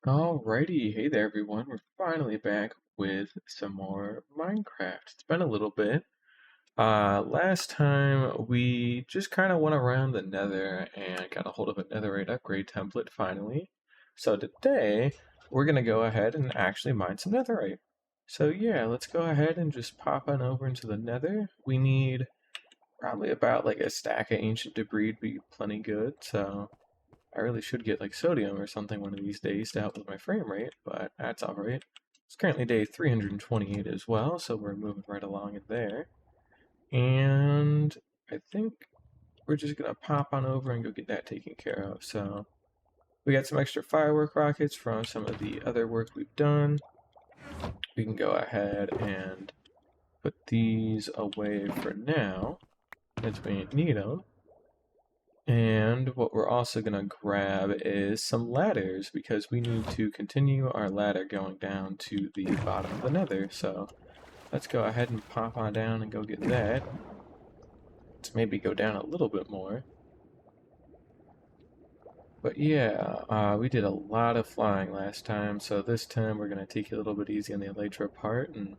Alrighty, hey there everyone. We're finally back with some more Minecraft. It's been a little bit. Last time we just kind of went around the Nether and got a hold of a Netherite upgrade template finally. So today we're gonna go ahead and actually mine some Netherite. So yeah, let's go ahead and just pop on over into the Nether. We need probably about like a stack of ancient debris to be plenty good. So I really should get like sodium or something one of these days to help with my frame rate, but that's alright. It's currently day 328 as well, so we're moving right along in there. And I think we're just gonna pop on over and go get that taken care of. So we got some extra firework rockets from some of the other work we've done. We can go ahead and put these away for now, as we need them. And what we're also going to grab is some ladders because we need to continue our ladder going down to the bottom of the nether. So let's go ahead and pop on down and go get that. Let's maybe go down a little bit more. But yeah, we did a lot of flying last time, so this time we're going to take it a little bit easy on the elytra part and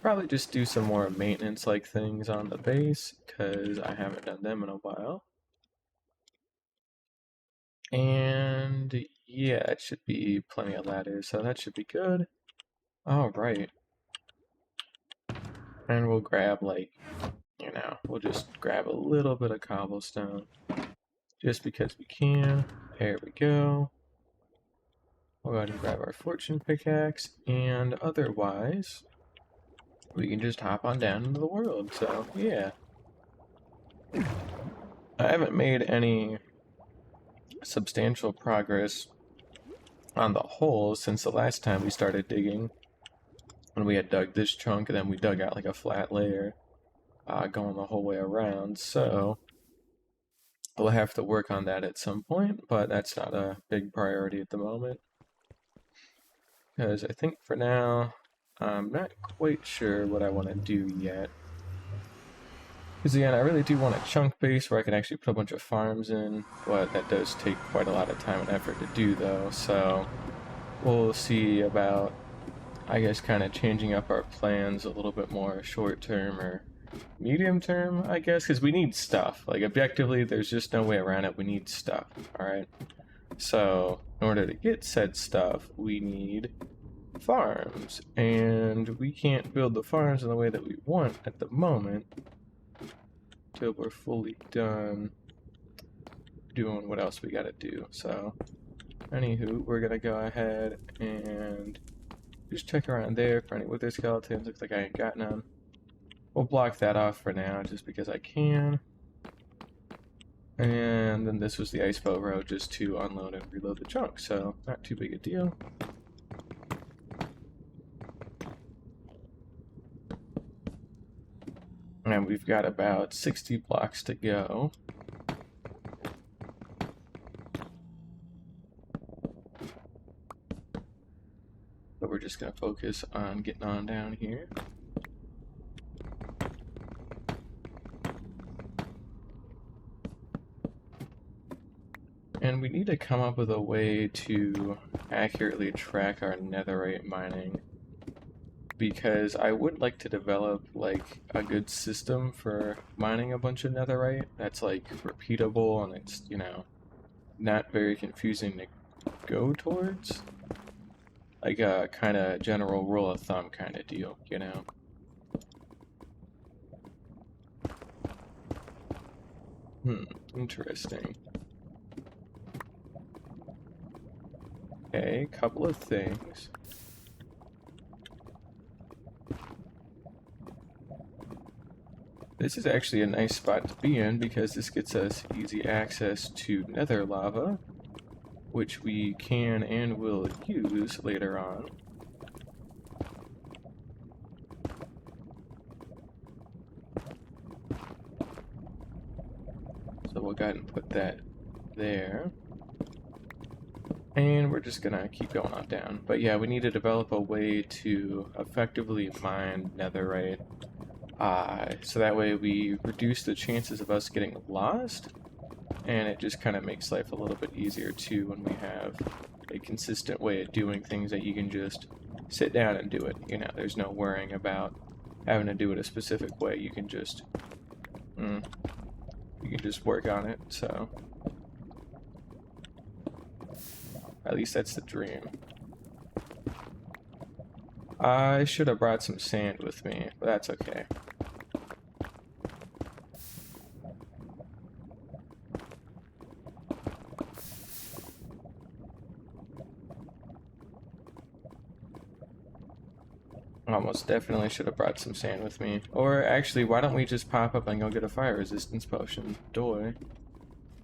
probably just do some more maintenance-like things on the base because I haven't done them in a while. And yeah, it should be plenty of ladders, so that should be good. Alright. And we'll grab, like, we'll just grab a little bit of cobblestone. Just because we can. There we go. We'll go ahead and grab our fortune pickaxe, and otherwise, we can just hop on down into the world, so yeah. I haven't made any substantial progress on the holes since the last time we started digging. When we had dug this chunk, and then we dug out like a flat layer going the whole way around. So we'll have to work on that at some point, but that's not a big priority at the moment. Because I think for now, I'm not quite sure what I want to do yet. Because again, I really do want a chunk base where I can actually put a bunch of farms in, but that does take quite a lot of time and effort to do though, so we'll see about, I guess, kind of changing up our plans a little bit more short term or medium term, I guess, because we need stuff. Like, objectively, there's just no way around it. We need stuff, alright? So, in order to get said stuff, we need farms. And we can't build the farms in the way that we want at the moment until we're fully done doing what else we gotta do. So, anywho, we're gonna go ahead and just check around there for any wither skeletons. Looks like I ain't got none. We'll block that off for now, just because I can. And then this was the ice boat road, just to unload and reload the chunk, so not too big a deal. And we've got about 60 blocks to go. But we're just going to focus on getting on down here. And we need to come up with a way to accurately track our netherite mining, because I would like to develop like a good system for mining a bunch of netherite that's like repeatable and it's, not very confusing to go towards. Like a kind of general rule of thumb kind of deal, Interesting. Okay, couple of things. This is actually a nice spot to be in because this gets us easy access to nether lava, which we can and will use later on. So we'll go ahead and put that there. And we're just gonna keep going on down. But yeah, we need to develop a way to effectively mine netherite. So that way we reduce the chances of us getting lost, And it just kind of makes life a little bit easier too when we have a consistent way of doing things that you can just sit down and do it. You know, there's no worrying about having to do it a specific way. You can just work on it. So at least that's the dream. I should have brought some sand with me, but that's okay. Almost definitely should have brought some sand with me. Or actually, why don't we just pop up and go get a fire resistance potion? Doy.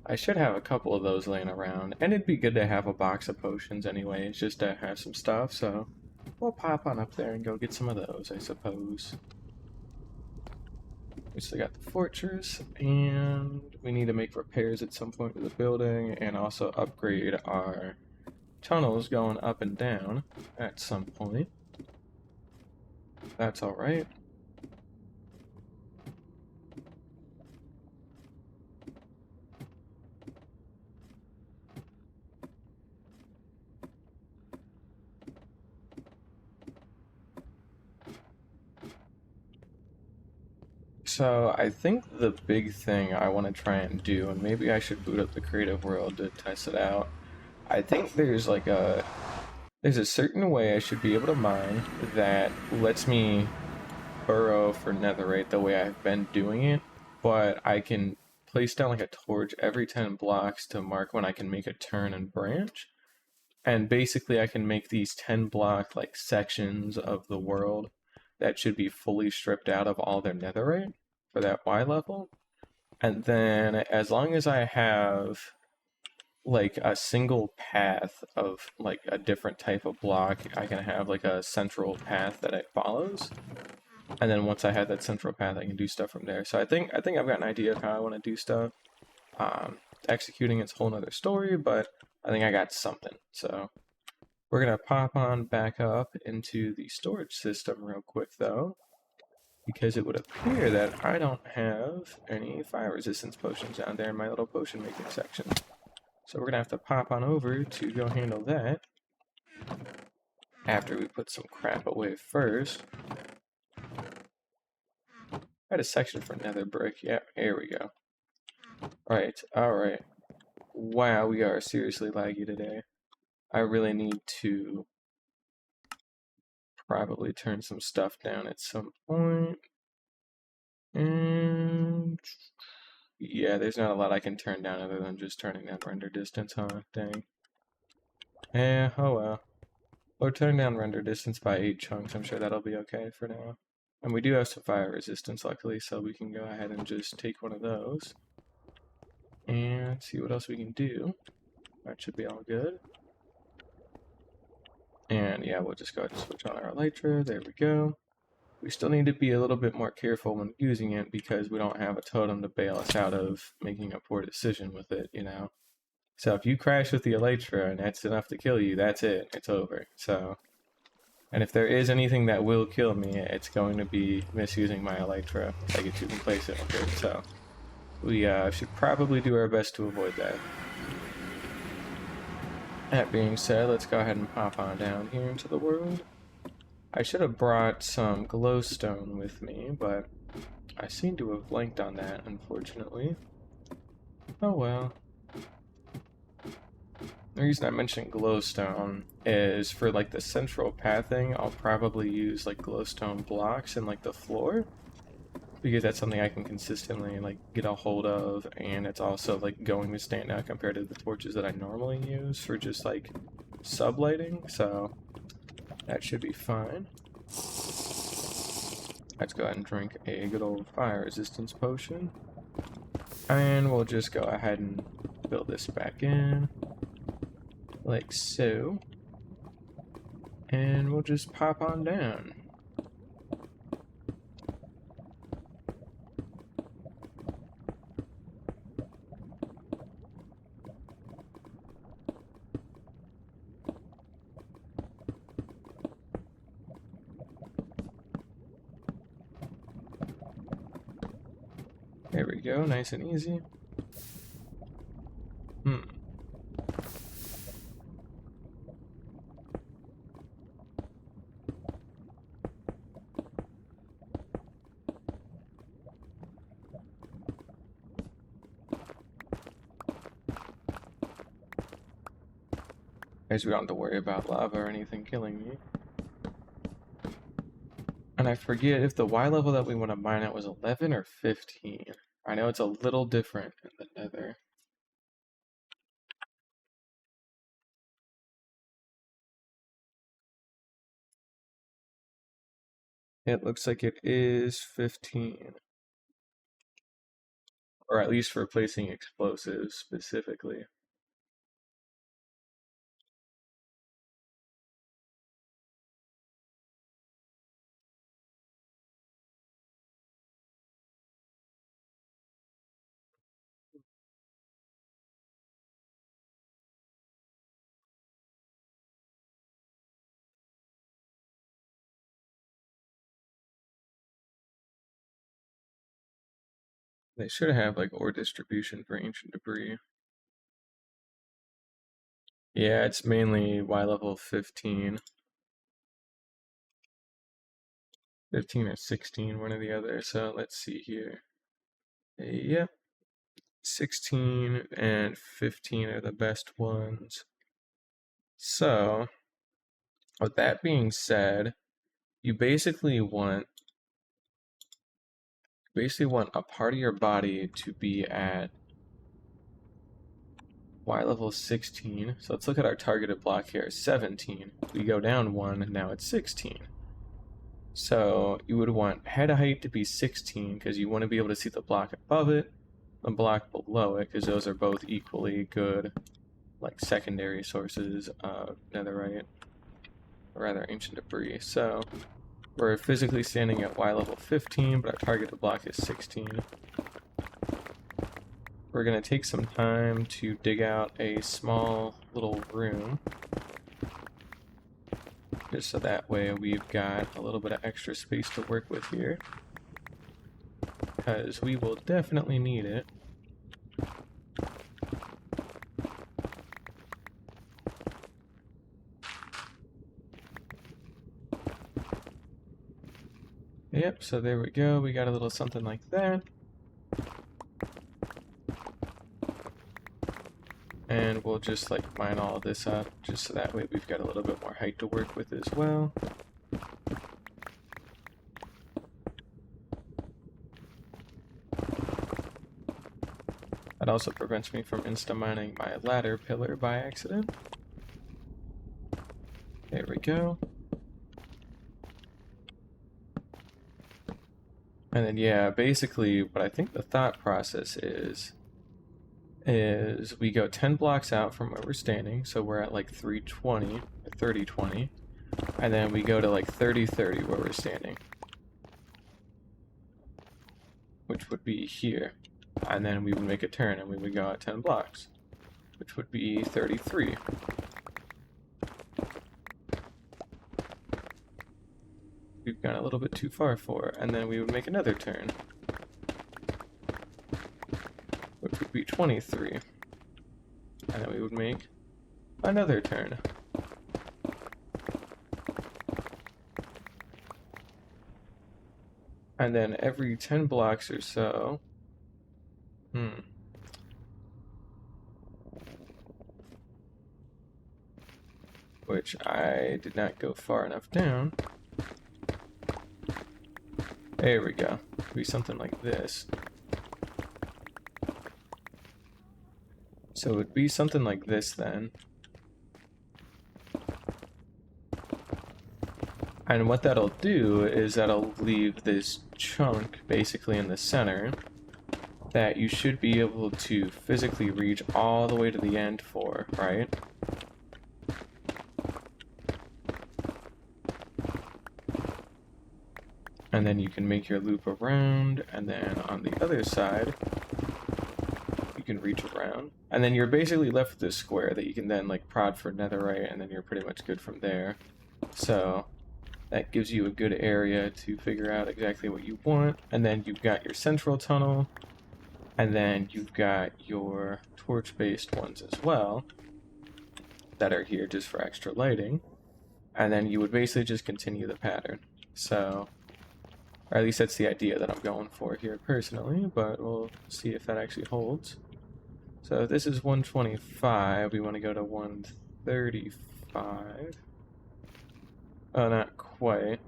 I should have a couple of those laying around. And it'd be good to have a box of potions anyways, just to have some stuff, so we'll pop on up there and go get some of those, I suppose. We still got the fortress, and we need to make repairs at some point to the building, and also upgrade our tunnels going up and down at some point. That's alright. So I think the big thing I want to try and do, and maybe I should boot up the creative world to test it out. I think there's a certain way I should be able to mine that lets me burrow for netherite the way I've been doing it, but I can place down like a torch every 10 blocks to mark when I can make a turn and branch. And basically I can make these 10 block like sections of the world that should be fully stripped out of all their netherite for that Y level. And then as long as I have like a single path of like a different type of block, I can have like a central path that it follows. And then once I have that central path, I can do stuff from there. So I think I've got an idea of how I want to do stuff. Executing it's a whole nother story, but I think I got something. So we're gonna pop on back up into the storage system real quick though, because it would appear that I don't have any fire resistance potions down there in my little potion making section. So we're gonna have to pop on over to go handle that after we put some crap away first. I had a section for nether brick. Yeah, here we go. Alright. Wow, we are seriously laggy today. I really need to probably turn some stuff down at some point. And yeah, there's not a lot I can turn down other than just turning down render distance, huh? Dang. Yeah, oh well. Or turn down render distance by 8 chunks. I'm sure that'll be okay for now. And we do have some fire resistance, luckily, so we can go ahead and just take one of those. And see what else we can do. That should be all good. And yeah, we'll just go ahead and switch on our elytra. There we go. We still need to be a little bit more careful when using it because we don't have a totem to bail us out of making a poor decision with it, you know? So if you crash with the elytra and that's enough to kill you, that's it. It's over. So, and if there is anything that will kill me, it's going to be misusing my elytra. I get to replace it with it. So we should probably do our best to avoid that. That being said, let's go ahead and pop on down here into the world. I should have brought some glowstone with me, but I seem to have blanked on that, unfortunately. Oh well. The reason I mentioned glowstone is for like the central pathing, I'll probably use like glowstone blocks in like the floor, because that's something I can consistently like get a hold of, and it's also like going to stand out compared to the torches that I normally use for just like sublighting, so that should be fine. Let's go ahead and drink a good old fire resistance potion. And we'll just go ahead and fill this back in. Like so. And we'll just pop on down. There we go, nice and easy. Guess we don't have to worry about lava or anything killing me. And I forget if the Y level that we want to mine at was 11 or 15. I know it's a little different in the Nether. It looks like it is 15. Or at least for placing explosives specifically. They should have like ore distribution for ancient debris. Yeah, it's mainly Y level 15. 15 or 16, one or the other. So let's see here. Yep. 16 and 15 are the best ones. So, with that being said, you basically want a part of your body to be at Y level 16. So let's look at our targeted block here, 17. We go down one, and now it's 16. So you would want head height to be 16 because you want to be able to see the block above it, the block below it, because those are both equally good, like secondary sources of netherite, or rather ancient debris. So we're physically standing at Y level 15, but our targeted block is 16. We're going to take some time to dig out a small little room, just so that way we've got a little bit of extra space to work with here, because we will definitely need it. Yep, so there we go, we got a little something like that. And we'll just like mine all of this up, just so that way we've got a little bit more height to work with as well. That also prevents me from insta-mining my ladder pillar by accident. There we go. And then yeah, basically what I think the thought process is we go 10 blocks out from where we're standing, so we're at like 320 or 3020, and then we go to like 3030 where we're standing, which would be here, and then we would make a turn and we would go out 10 blocks, which would be 33. We've gone a little bit too far for, and then we would make another turn, which would be 23. And then we would make another turn. And then every 10 blocks or so, which I did not go far enough down. There we go. It'd be something like this. So it would be something like this then. And what that'll do is that'll leave this chunk basically in the center that you should be able to physically reach all the way to the end for, right? And then you can make your loop around, and then on the other side, you can reach around. And then you're basically left with this square that you can then like prod for netherite, and then you're pretty much good from there. So that gives you a good area to figure out exactly what you want. And then you've got your central tunnel, and then you've got your torch-based ones as well that are here just for extra lighting. And then you would basically just continue the pattern. So, or at least that's the idea that I'm going for here personally, but we'll see if that actually holds. So if this is 125, we want to go to 130. 35. Oh, not quite.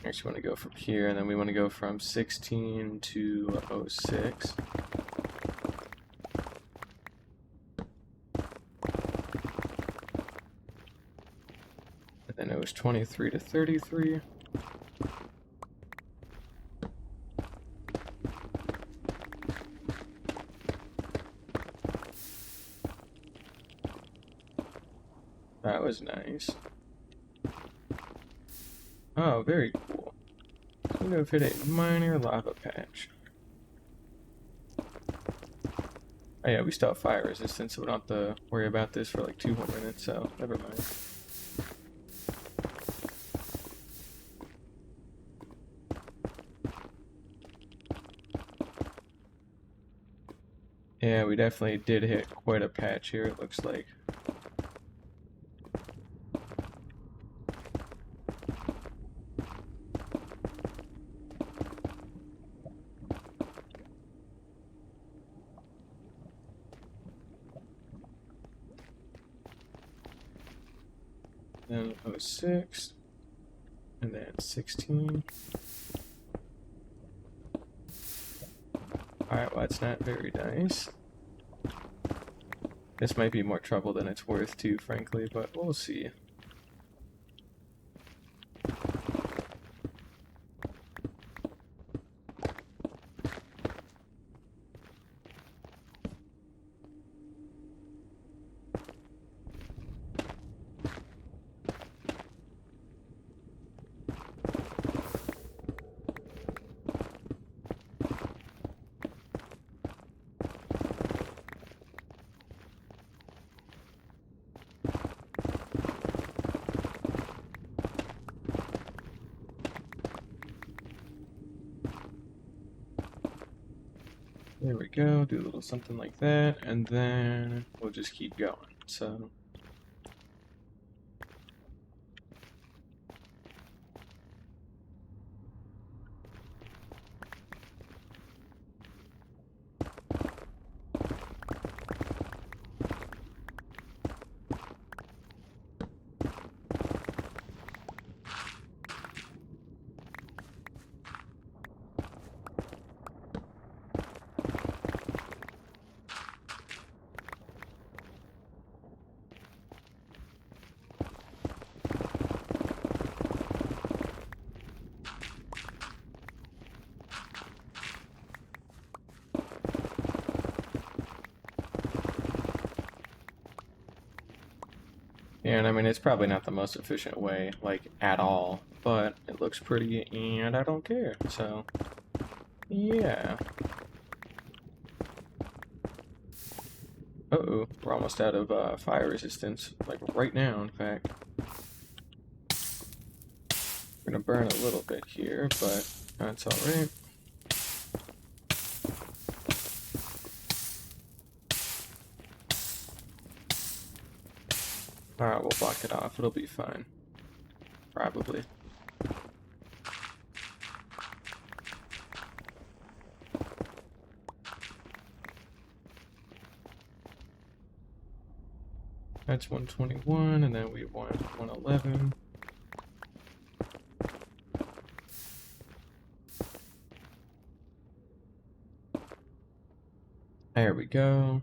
Next, we want to go from here, and then we want to go from 16 to 06. And then it was 23 to 33. That was nice. Oh, very cool. I'm going to hit a minor lava patch. Oh yeah, we still have fire resistance, so we don't have to worry about this for like 2 more minutes, so never mind. Yeah, we definitely did hit quite a patch here, it looks like. Then 06, and then 16. Alright, well that's not very nice. This might be more trouble than it's worth too, frankly, but we'll see. There we go, do a little something like that, and then we'll just keep going. So, yeah, and I mean, it's probably not the most efficient way, like, at all, but it looks pretty, and I don't care, so, yeah. Uh-oh, we're almost out of fire resistance, like right now, in fact. We're gonna burn a little bit here, but that's alright. Alright, we'll block it off, it'll be fine. Probably. That's 121, and then we want 111. There we go.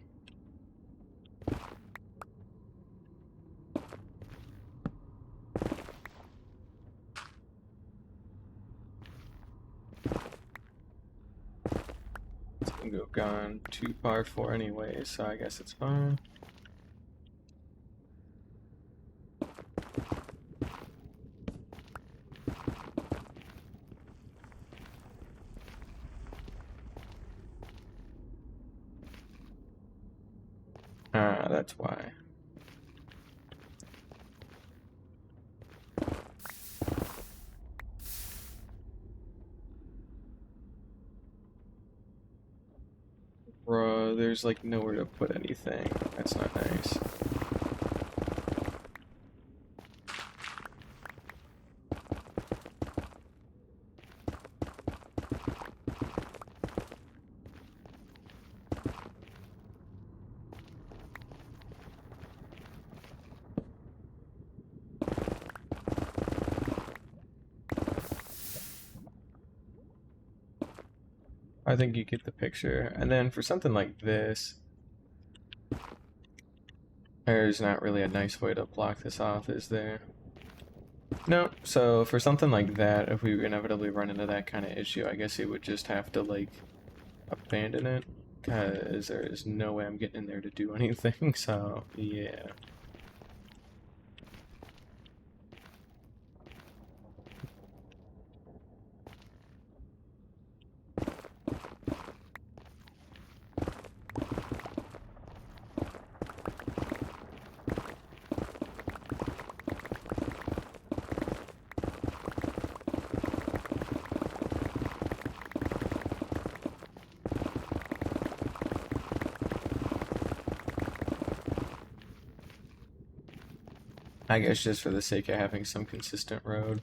It's gonna go gone too far for anyway, so I guess it's fine. Ah, that's why. Bruh, there's like nowhere to put anything. That's not nice. I think you get the picture. And then for something like this, there's not really a nice way to block this off, is there? No, so for something like that, if we inevitably run into that kind of issue, I guess you would just have to, like, abandon it, because there is no way I'm getting in there to do anything, so, yeah. I guess just for the sake of having some consistent road.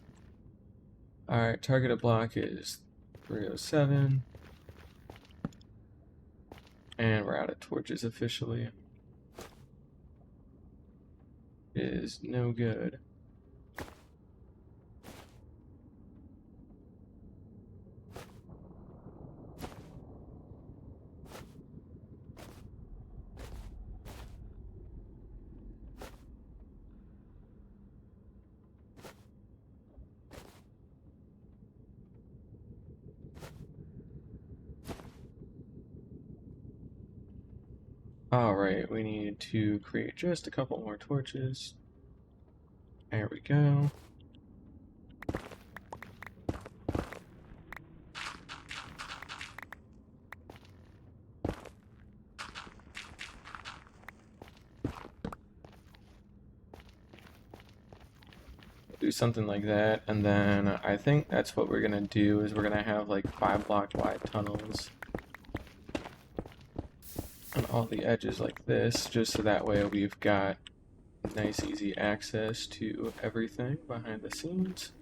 Alright, targeted block is 307. And we're out of torches officially. Is no good. Alright, we need to create just a couple more torches. There we go. Do something like that, and then I think that's what we're gonna do, is we're gonna have like 5-block wide tunnels on all the edges like this, just so that way we've got nice easy access to everything behind the scenes.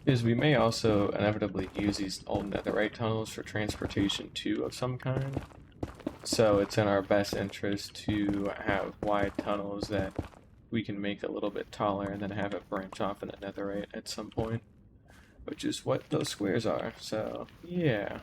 Is we may also inevitably use these old netherite tunnels for transportation too of some kind. So it's in our best interest to have wide tunnels that we can make a little bit taller and then have it branch off in the netherite at some point, which is what those squares are. So yeah.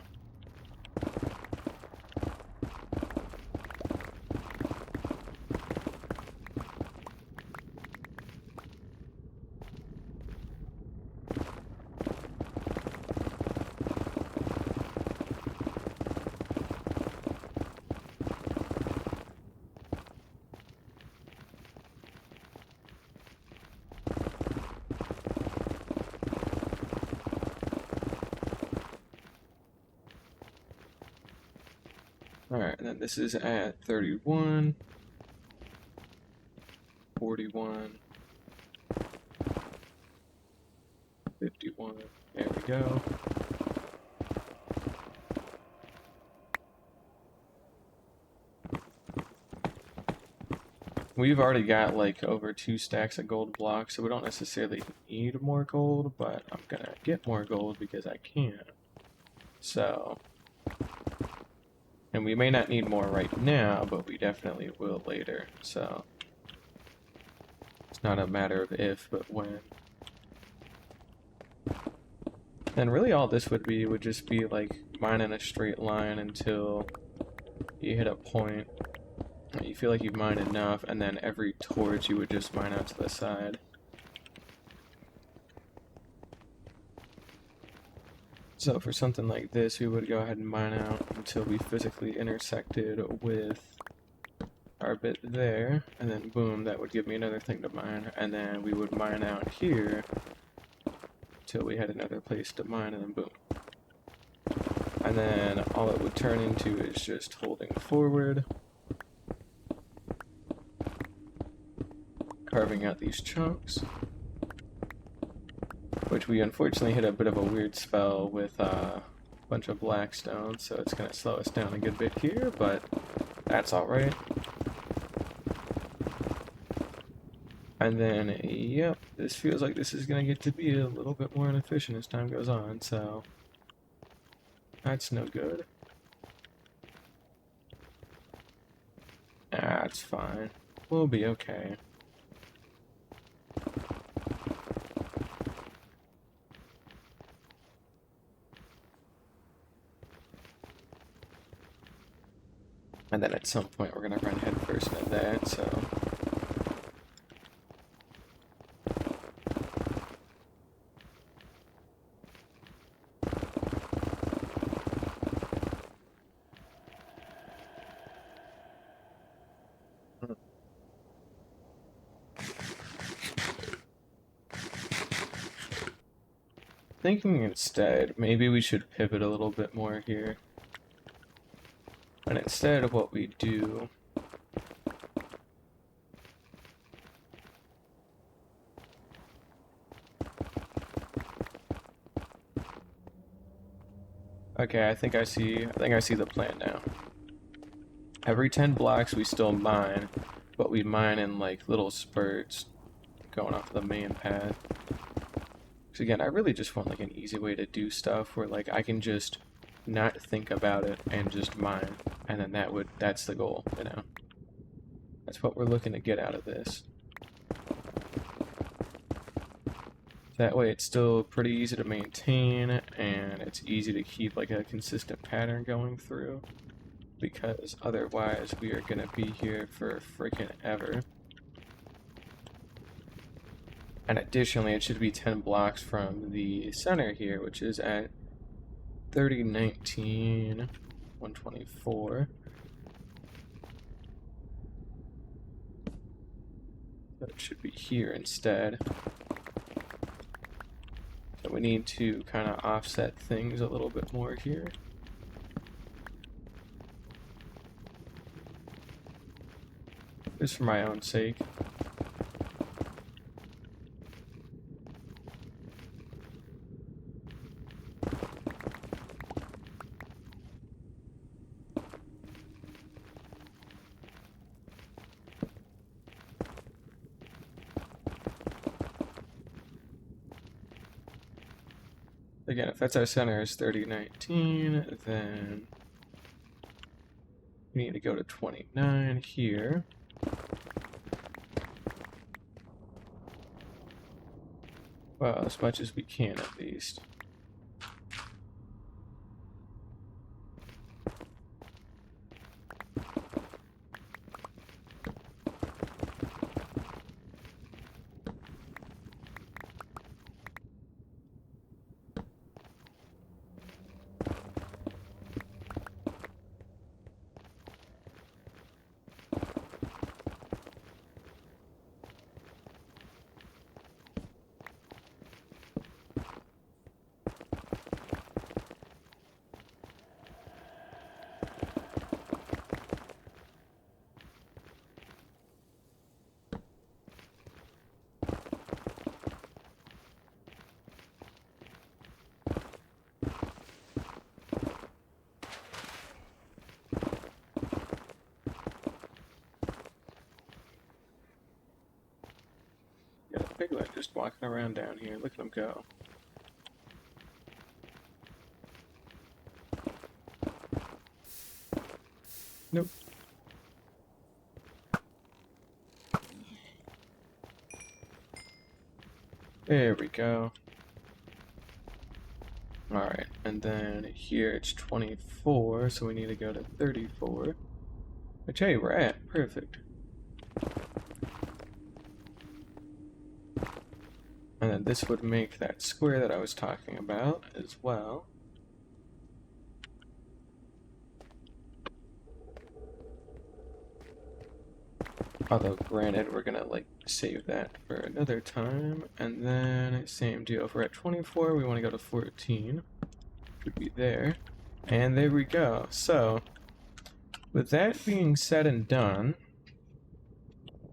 Alright, and then this is at 31, 41, 51, there we go. We've already got like over 2 stacks of gold blocks, so we don't necessarily need more gold, but I'm gonna get more gold because I can. So, and we may not need more right now, but we definitely will later, so it's not a matter of if, but when. And really all this would just be like mining a straight line until you hit a point that you feel like you've mined enough, and then every torch you would just mine out to the side. So for something like this, we would go ahead and mine out until we physically intersected with our bit there, and then boom, that would give me another thing to mine, and then we would mine out here till we had another place to mine, and then boom. And then all it would turn into is just holding forward, carving out these chunks, which we unfortunately hit a bit of a weird spell with a bunch of blackstone, so it's going to slow us down a good bit here, but that's alright. And then, yep, this feels like this is going to get to be a little bit more inefficient as time goes on, so that's no good. That's fine. We'll be okay. And then at some point we're going to run headfirst into that, so... Thinking instead, maybe we should pivot a little bit more here. And instead of what we do... Okay, I think I see the plan now. Every 10 blocks we still mine, but we mine in like little spurts going off the main path. Because again, I really just want like an easy way to do stuff where like I can just not think about it and just mine, and then that's the goal, you know. That's what we're looking to get out of this. That way it's still pretty easy to maintain, and it's easy to keep like a consistent pattern going through, because otherwise we are gonna be here for freaking ever. And additionally, it should be 10 blocks from the center here, which is at 3019, 124. So it should be here instead. So we need to kind of offset things a little bit more here. Just for my own sake. Again, if that's our center is 3019, then we need to go to 29 here. Well, as much as we can at least. Yeah, Piglet just walking around down here. Look at him go. Nope. There we go. Alright, and then here it's 24, so we need to go to 34. Which, hey, we're at. Perfect. And then this would make that square that I was talking about as well. Although, granted, we're gonna, like, save that for another time. And then, same deal. If we're at 24, we want to go to 14. Which would be there. And there we go. So, with that being said and done,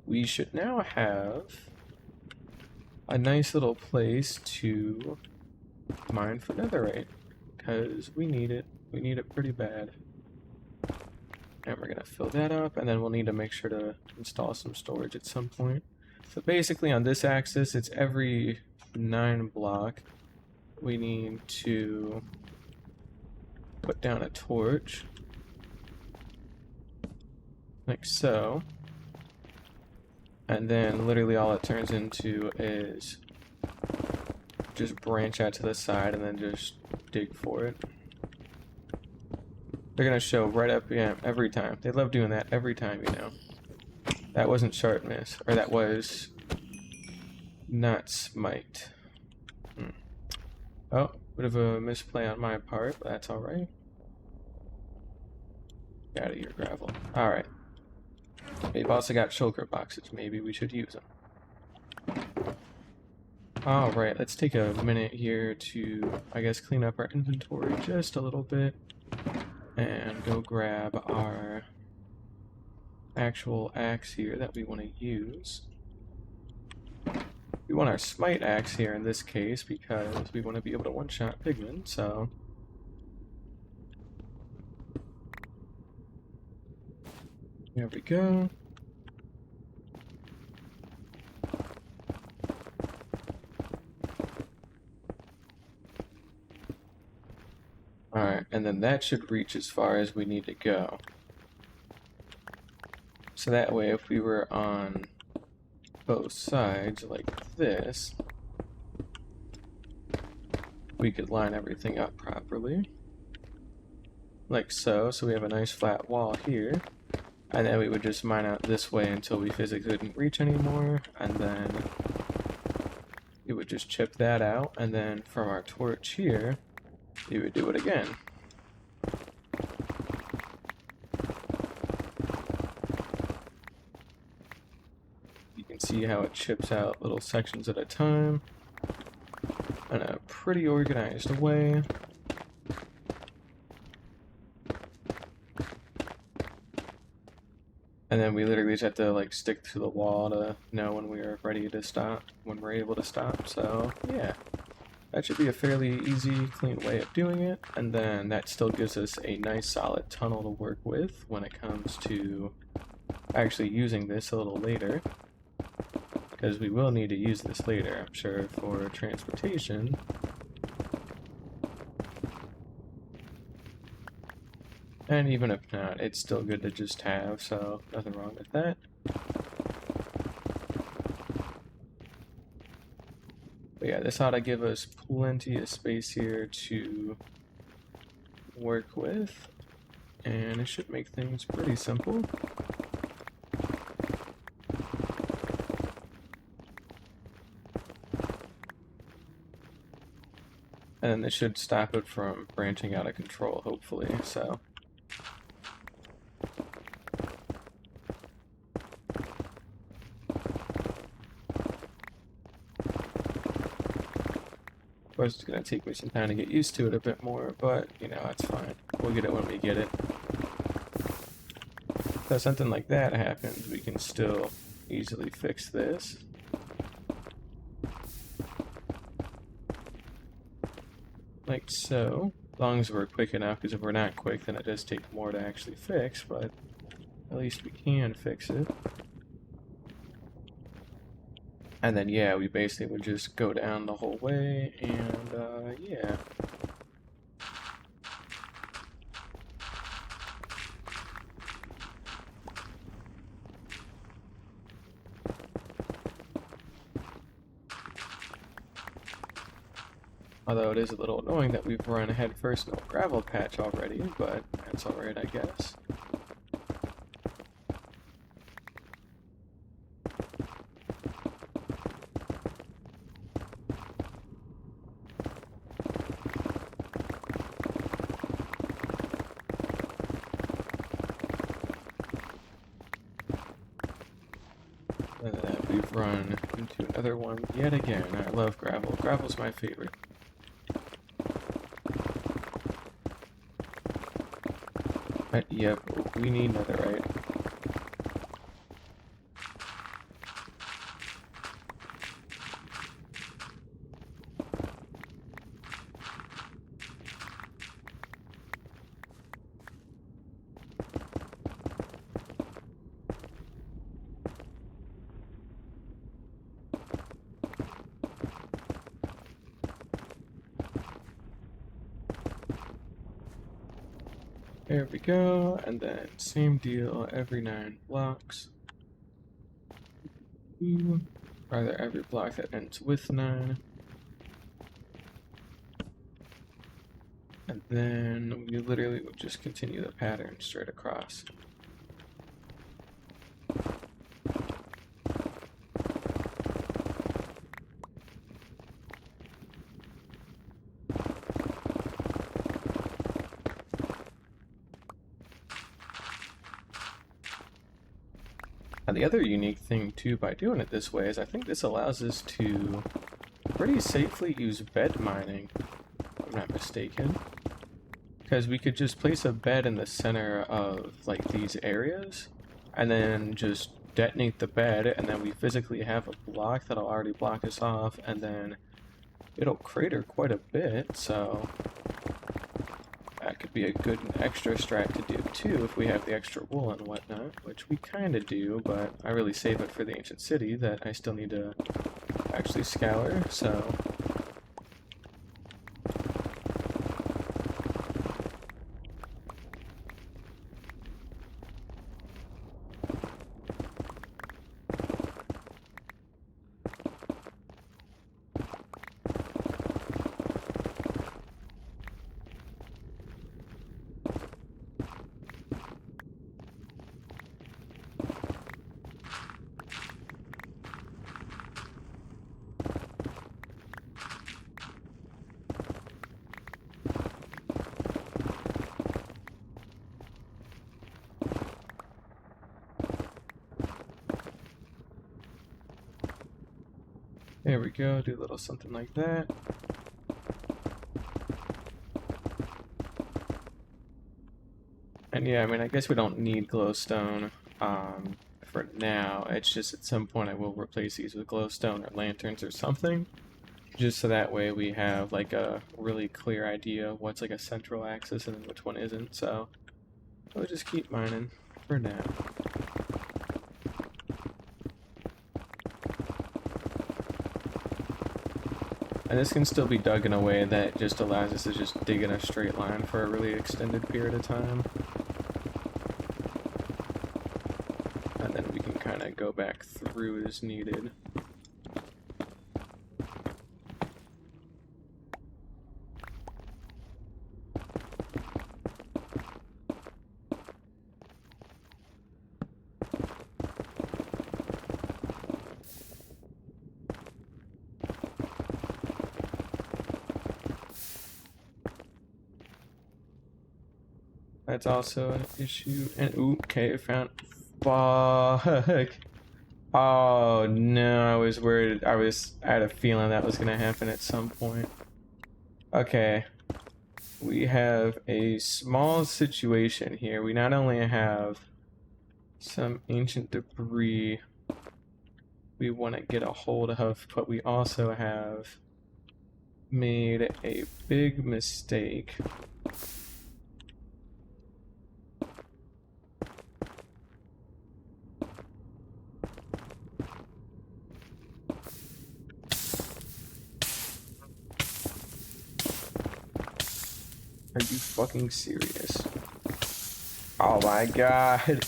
we should now have a nice little place to mine for netherite. Because we need it. We need it pretty bad. And we're going to fill that up, and then we'll need to make sure to install some storage at some point. So basically on this axis, it's every 9 block. We need to put down a torch. Like so. And then literally all it turns into is just branch out to the side and then just dig for it. They're gonna show right up, yeah, every time. They love doing that every time, you know. That wasn't sharp miss, or that was not smite. Oh, bit of a misplay on my part, but that's alright. Get out of here, gravel. Alright. We've also got shulker boxes. Maybe we should use them. Alright, let's take a minute here to, I guess, clean up our inventory just a little bit. And go grab our actual axe here that we want to use. We want our smite axe here in this case because we want to be able to one-shot pigmen, so... There we go. Alright, and then that should reach as far as we need to go. So that way, if we were on both sides like this, we could line everything up properly. Like so. So we have a nice flat wall here. And then we would just mine out this way until we physically couldn't reach anymore. And then we would just chip that out. And then from our torch here, we would do it again. You can see how it chips out little sections at a time in a pretty organized way. And then we literally just have to like stick to the wall to know when we're ready to stop, when we're able to stop. So yeah, that should be a fairly easy, clean way of doing it. And then that still gives us a nice solid tunnel to work with when it comes to actually using this a little later. Because we will need to use this later, I'm sure, for transportation. And even if not, it's still good to just have, so nothing wrong with that. But yeah, this ought to give us plenty of space here to work with, and it should make things pretty simple. And this should stop it from branching out of control, hopefully, so... Of course, it's going to take me some time to get used to it a bit more, but, you know, that's fine. We'll get it when we get it. So if something like that happens, we can still easily fix this. Like so. As long as we're quick enough, because if we're not quick, then it does take more to actually fix, but at least we can fix it. And then, yeah, we basically would just go down the whole way, and, yeah. Although it is a little annoying that we've run head first into a gravel patch already, but that's alright, I guess. We've run into another one yet again. I love gravel. Gravel's my favorite. Yep, we need netherite. There we go, and then same deal every 9 blocks. Ooh. Rather, every block that ends with 9. And then we literally would just continue the pattern straight across. And the other unique thing too by doing it this way is I think this allows us to pretty safely use bed mining, if I'm not mistaken. Because we could just place a bed in the center of like these areas and then just detonate the bed, and then we physically have a block that'll already block us off, and then it'll crater quite a bit, so that could be a good extra strat to do too if we have the extra wool and whatnot, which we kind of do, but I really save it for the ancient city that I still need to actually scour, so... There we go, do a little something like that. And yeah, I mean, I guess we don't need glowstone for now. It's just at some point I will replace these with glowstone or lanterns or something. Just so that way we have like a really clear idea of what's like a central axis and then which one isn't. So we'll just keep mining for now. And this can still be dug in a way that just allows us to just dig in a straight line for a really extended period of time. And then we can kind of go back through as needed. That's also an issue. And ooh, okay, I found. Fuck. Oh no, I was worried. I had a feeling that was gonna happen at some point. Okay. We have a small situation here. We not only have some ancient debris we want to get a hold of, but we also have made a big mistake. Are you fucking serious? Oh my god.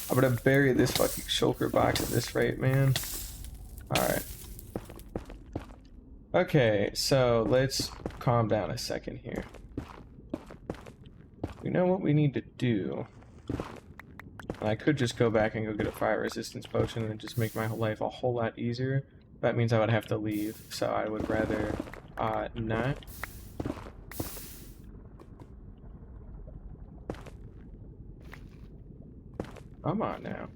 I'm gonna bury this fucking shulker box at this rate, man. Alright. Okay, so let's calm down a second here. We know what we need to do. I could just go back and go get a fire resistance potion and just make my whole life a whole lot easier. That means I would have to leave, so I would rather not. Come on now.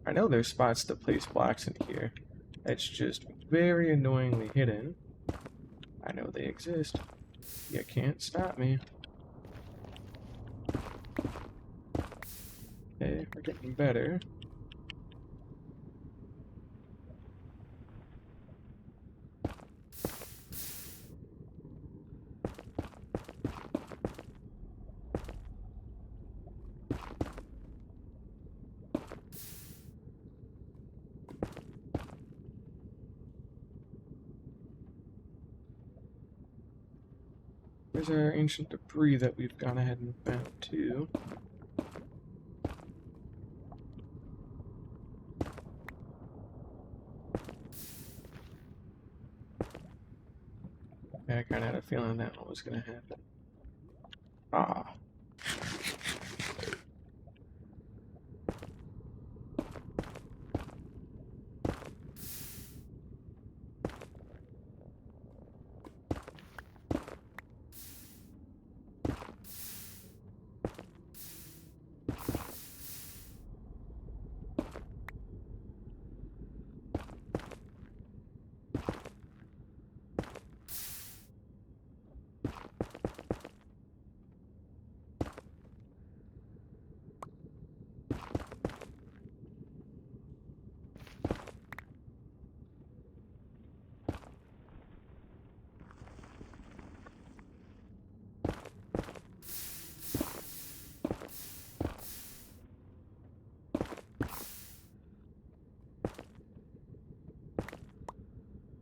I know there's spots to place blocks in here. It's just very annoyingly hidden. I know they exist. You can't stop me. Okay, we're getting better. There's our ancient debris that we've gone ahead and found too. Yeah, I kinda had a feeling that one was gonna happen. Ah.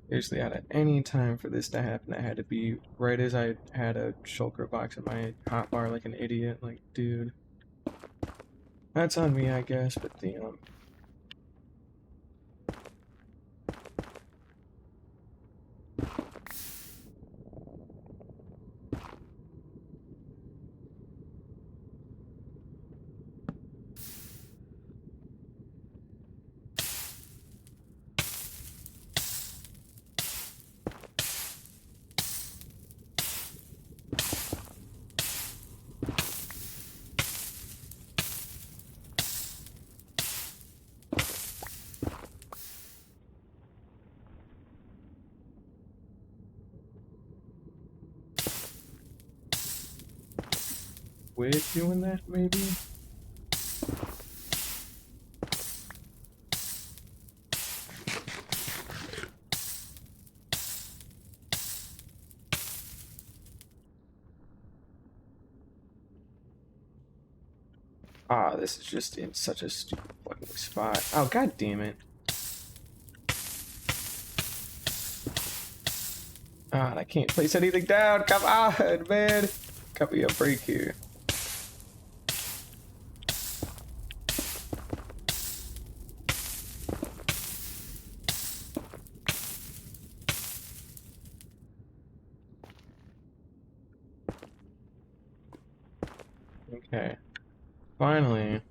Seriously, out of any time for this to happen, it had to be right as I had a shulker box in my hotbar like an idiot. Like, dude. That's on me, I guess, but damn. Quit doing that, maybe? Ah, this is just in such a stupid fucking spot. Oh, god damn it. Ah, I can't place anything down. Come on, man. Cut me a break here. Okay. Finally,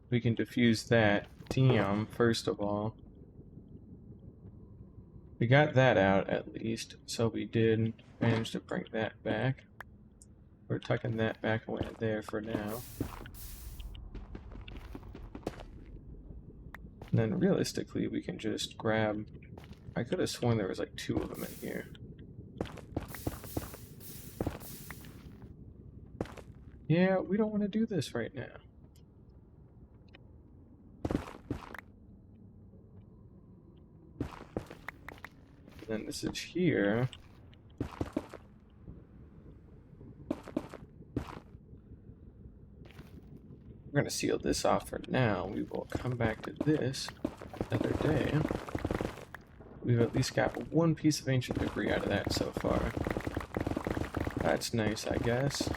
we can defuse that. Damn, first of all. We got that out, at least. So we did manage to bring that back. We're tucking that back away there for now. And then realistically, we can just grab... I could have sworn there was like 2 of them in here. Yeah, we don't want to do this right now. And then this is here. We're going to seal this off for now. We will come back to this another day. We've at least got 1 piece of ancient debris out of that so far. That's nice, I guess.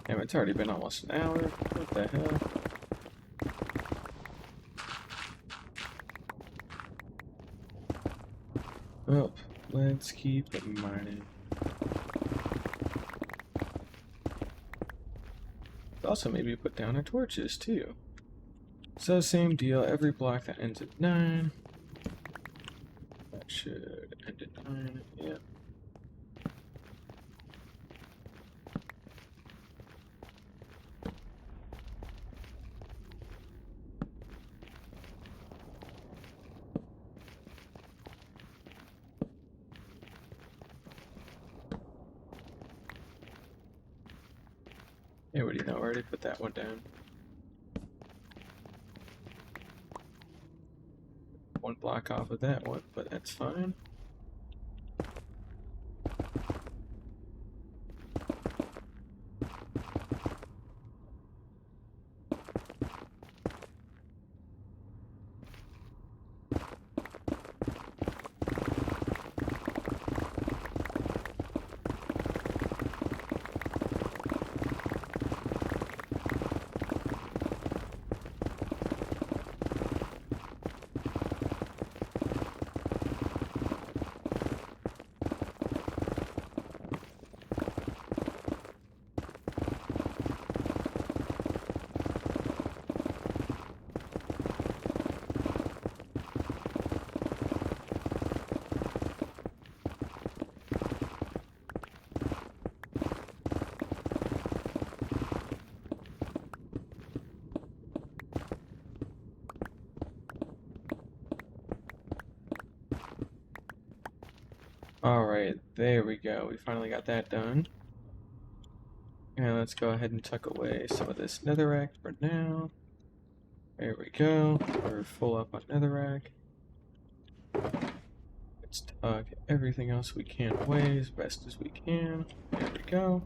Damn, it's already been almost an hour. What the hell? Well, let's keep mining. Also, maybe put down our torches, too. So, same deal. Every block that ends at 9. That should end at 9. Yeah. Yeah, what do you know? I already put that one down. One block off of that one, but that's fine. Alright, there we go. We finally got that done. And let's go ahead and tuck away some of this netherrack for now. There we go. We're full up on netherrack. Let's tuck everything else we can away as best as we can. There we go.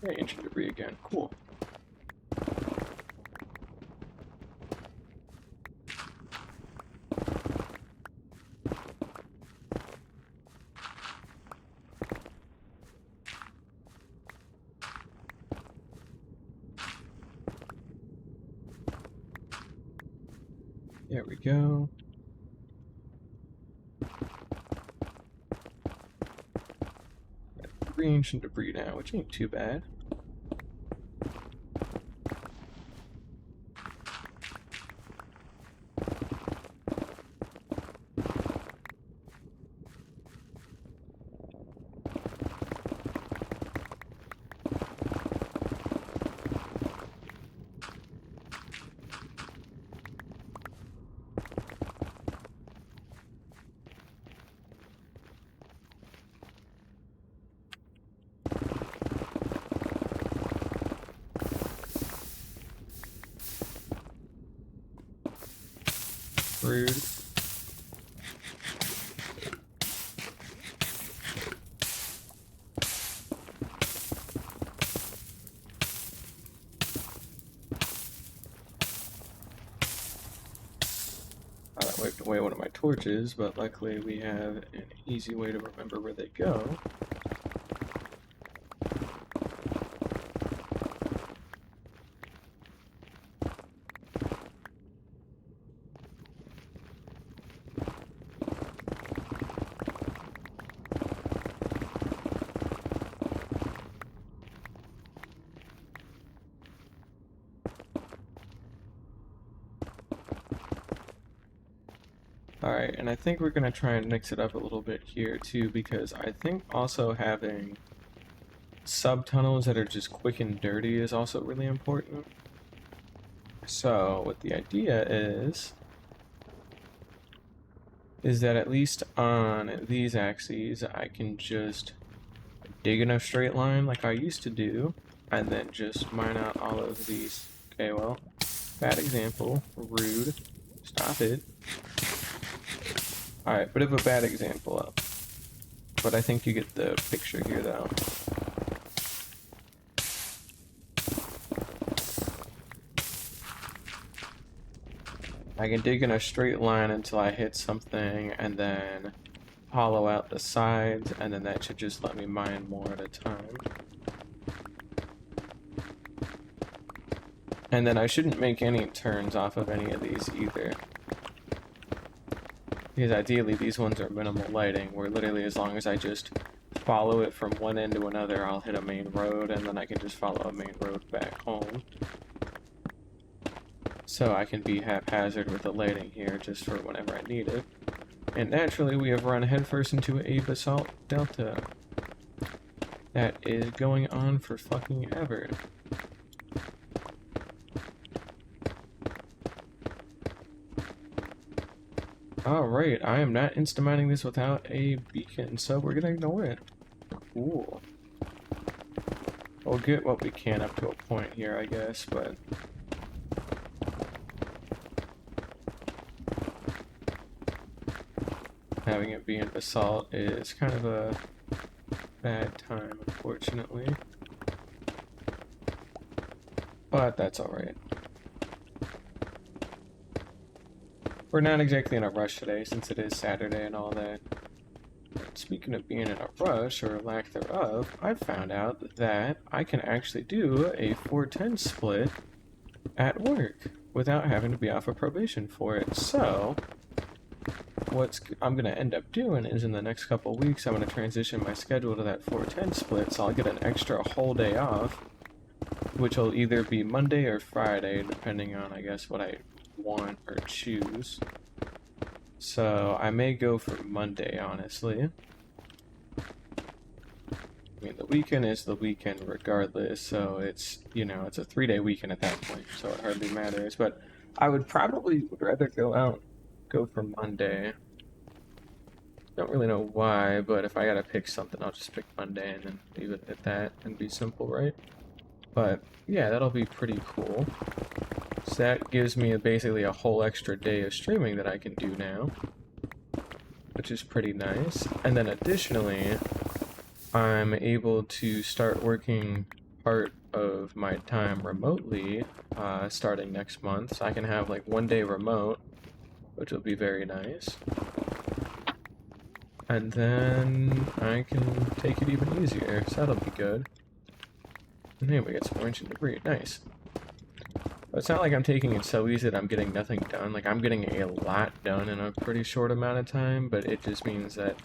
Very ancient debris again. Cool. There we go. Three ancient debris now, which ain't too bad. Rude. That wiped away one of my torches, but luckily we have an easy way to remember where they go. Alright, and I think we're going to try and mix it up a little bit here too, because I think also having sub-tunnels that are just quick and dirty is also really important. So, what the idea is that at least on these axes, I can just dig in a straight line like I used to do, and then just mine out all of these. Okay, well, bad example, rude, stop it. Alright, bit of a bad example, but I think you get the picture here though. I can dig in a straight line until I hit something, and then hollow out the sides, and then that should just let me mine more at a time. And then I shouldn't make any turns off of any of these either. Because ideally these ones are minimal lighting, where literally as long as I just follow it from one end to another, I'll hit a main road, and then I can just follow a main road back home. So I can be haphazard with the lighting here just for whenever I need it. And naturally we have run headfirst into a basalt delta. That is going on for fucking ever. Alright, I am not insta-mining this without a beacon, so we're gonna ignore it. Cool. We'll get what we can up to a point here, I guess, but... having it be in basalt is kind of a bad time, unfortunately. But that's alright. We're not exactly in a rush today, since it is Saturday and all that. But speaking of being in a rush, or lack thereof, I've found out that I can actually do a 410 split at work without having to be off of probation for it. So, what I'm going to end up doing is in the next couple weeks, I'm going to transition my schedule to that 410 split, so I'll get an extra whole day off, which will either be Monday or Friday, depending on, I guess, what I want or choose. So I may go for Monday, honestly. I mean, the weekend is the weekend regardless, so it's, you know, it's a 3-day weekend at that point, so it hardly matters. But I would rather go for Monday. Don't really know why, but if I gotta pick something, I'll just pick Monday and then leave it at that and be simple, right? But yeah, that'll be pretty cool. So that gives me basically a whole extra day of streaming that I can do now, which is pretty nice. And then additionally, I'm able to start working part of my time remotely starting next month. So I can have like 1 day remote, which will be very nice. And then I can take it even easier, so that'll be good. And here we get some more ancient debris, nice. But it's not like I'm taking it so easy that I'm getting nothing done. Like, I'm getting a lot done in a pretty short amount of time, but it just means that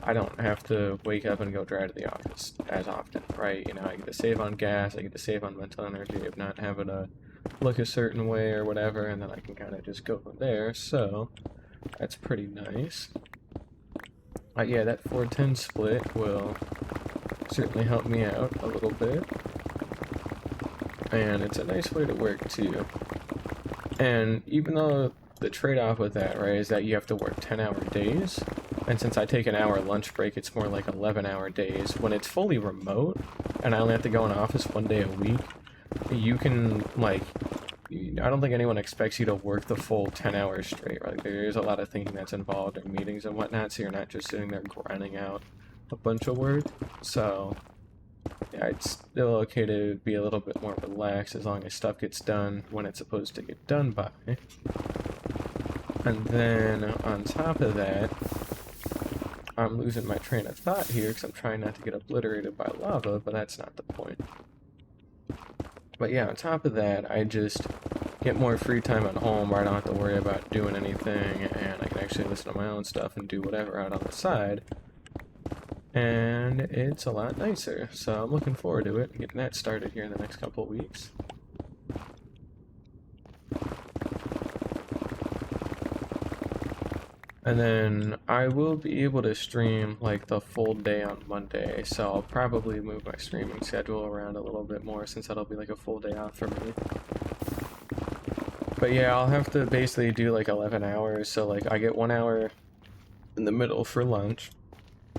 I don't have to wake up and go drive to the office as often, right? You know, I get to save on gas, I get to save on mental energy of not having to look a certain way or whatever, and then I can kind of just go from there, so that's pretty nice. Yeah, that 410 split will certainly help me out a little bit. And it's a nice way to work too. And even though the trade-off with that, right, is that you have to work 10-hour days, and since I take an hour lunch break, it's more like 11-hour days. When it's fully remote, and I only have to go in office 1 day a week, you can, like, I don't think anyone expects you to work the full 10 hours straight, right? There's a lot of thinking that's involved in meetings and whatnot, so you're not just sitting there grinding out a bunch of work. So yeah, it's still okay to be a little bit more relaxed as long as stuff gets done when it's supposed to get done by. And then on top of that, I'm losing my train of thought here because I'm trying not to get obliterated by lava, but that's not the point. But yeah, on top of that, I just get more free time at home where I don't have to worry about doing anything, and I can actually listen to my own stuff and do whatever out on the side. And it's a lot nicer, so I'm looking forward to it and getting that started here in the next couple of weeks. And then I will be able to stream like the full day on Monday, so I'll probably move my streaming schedule around a little bit more since that'll be like a full day off for me. But yeah, I'll have to basically do like 11 hours, so like I get 1 hour in the middle for lunch,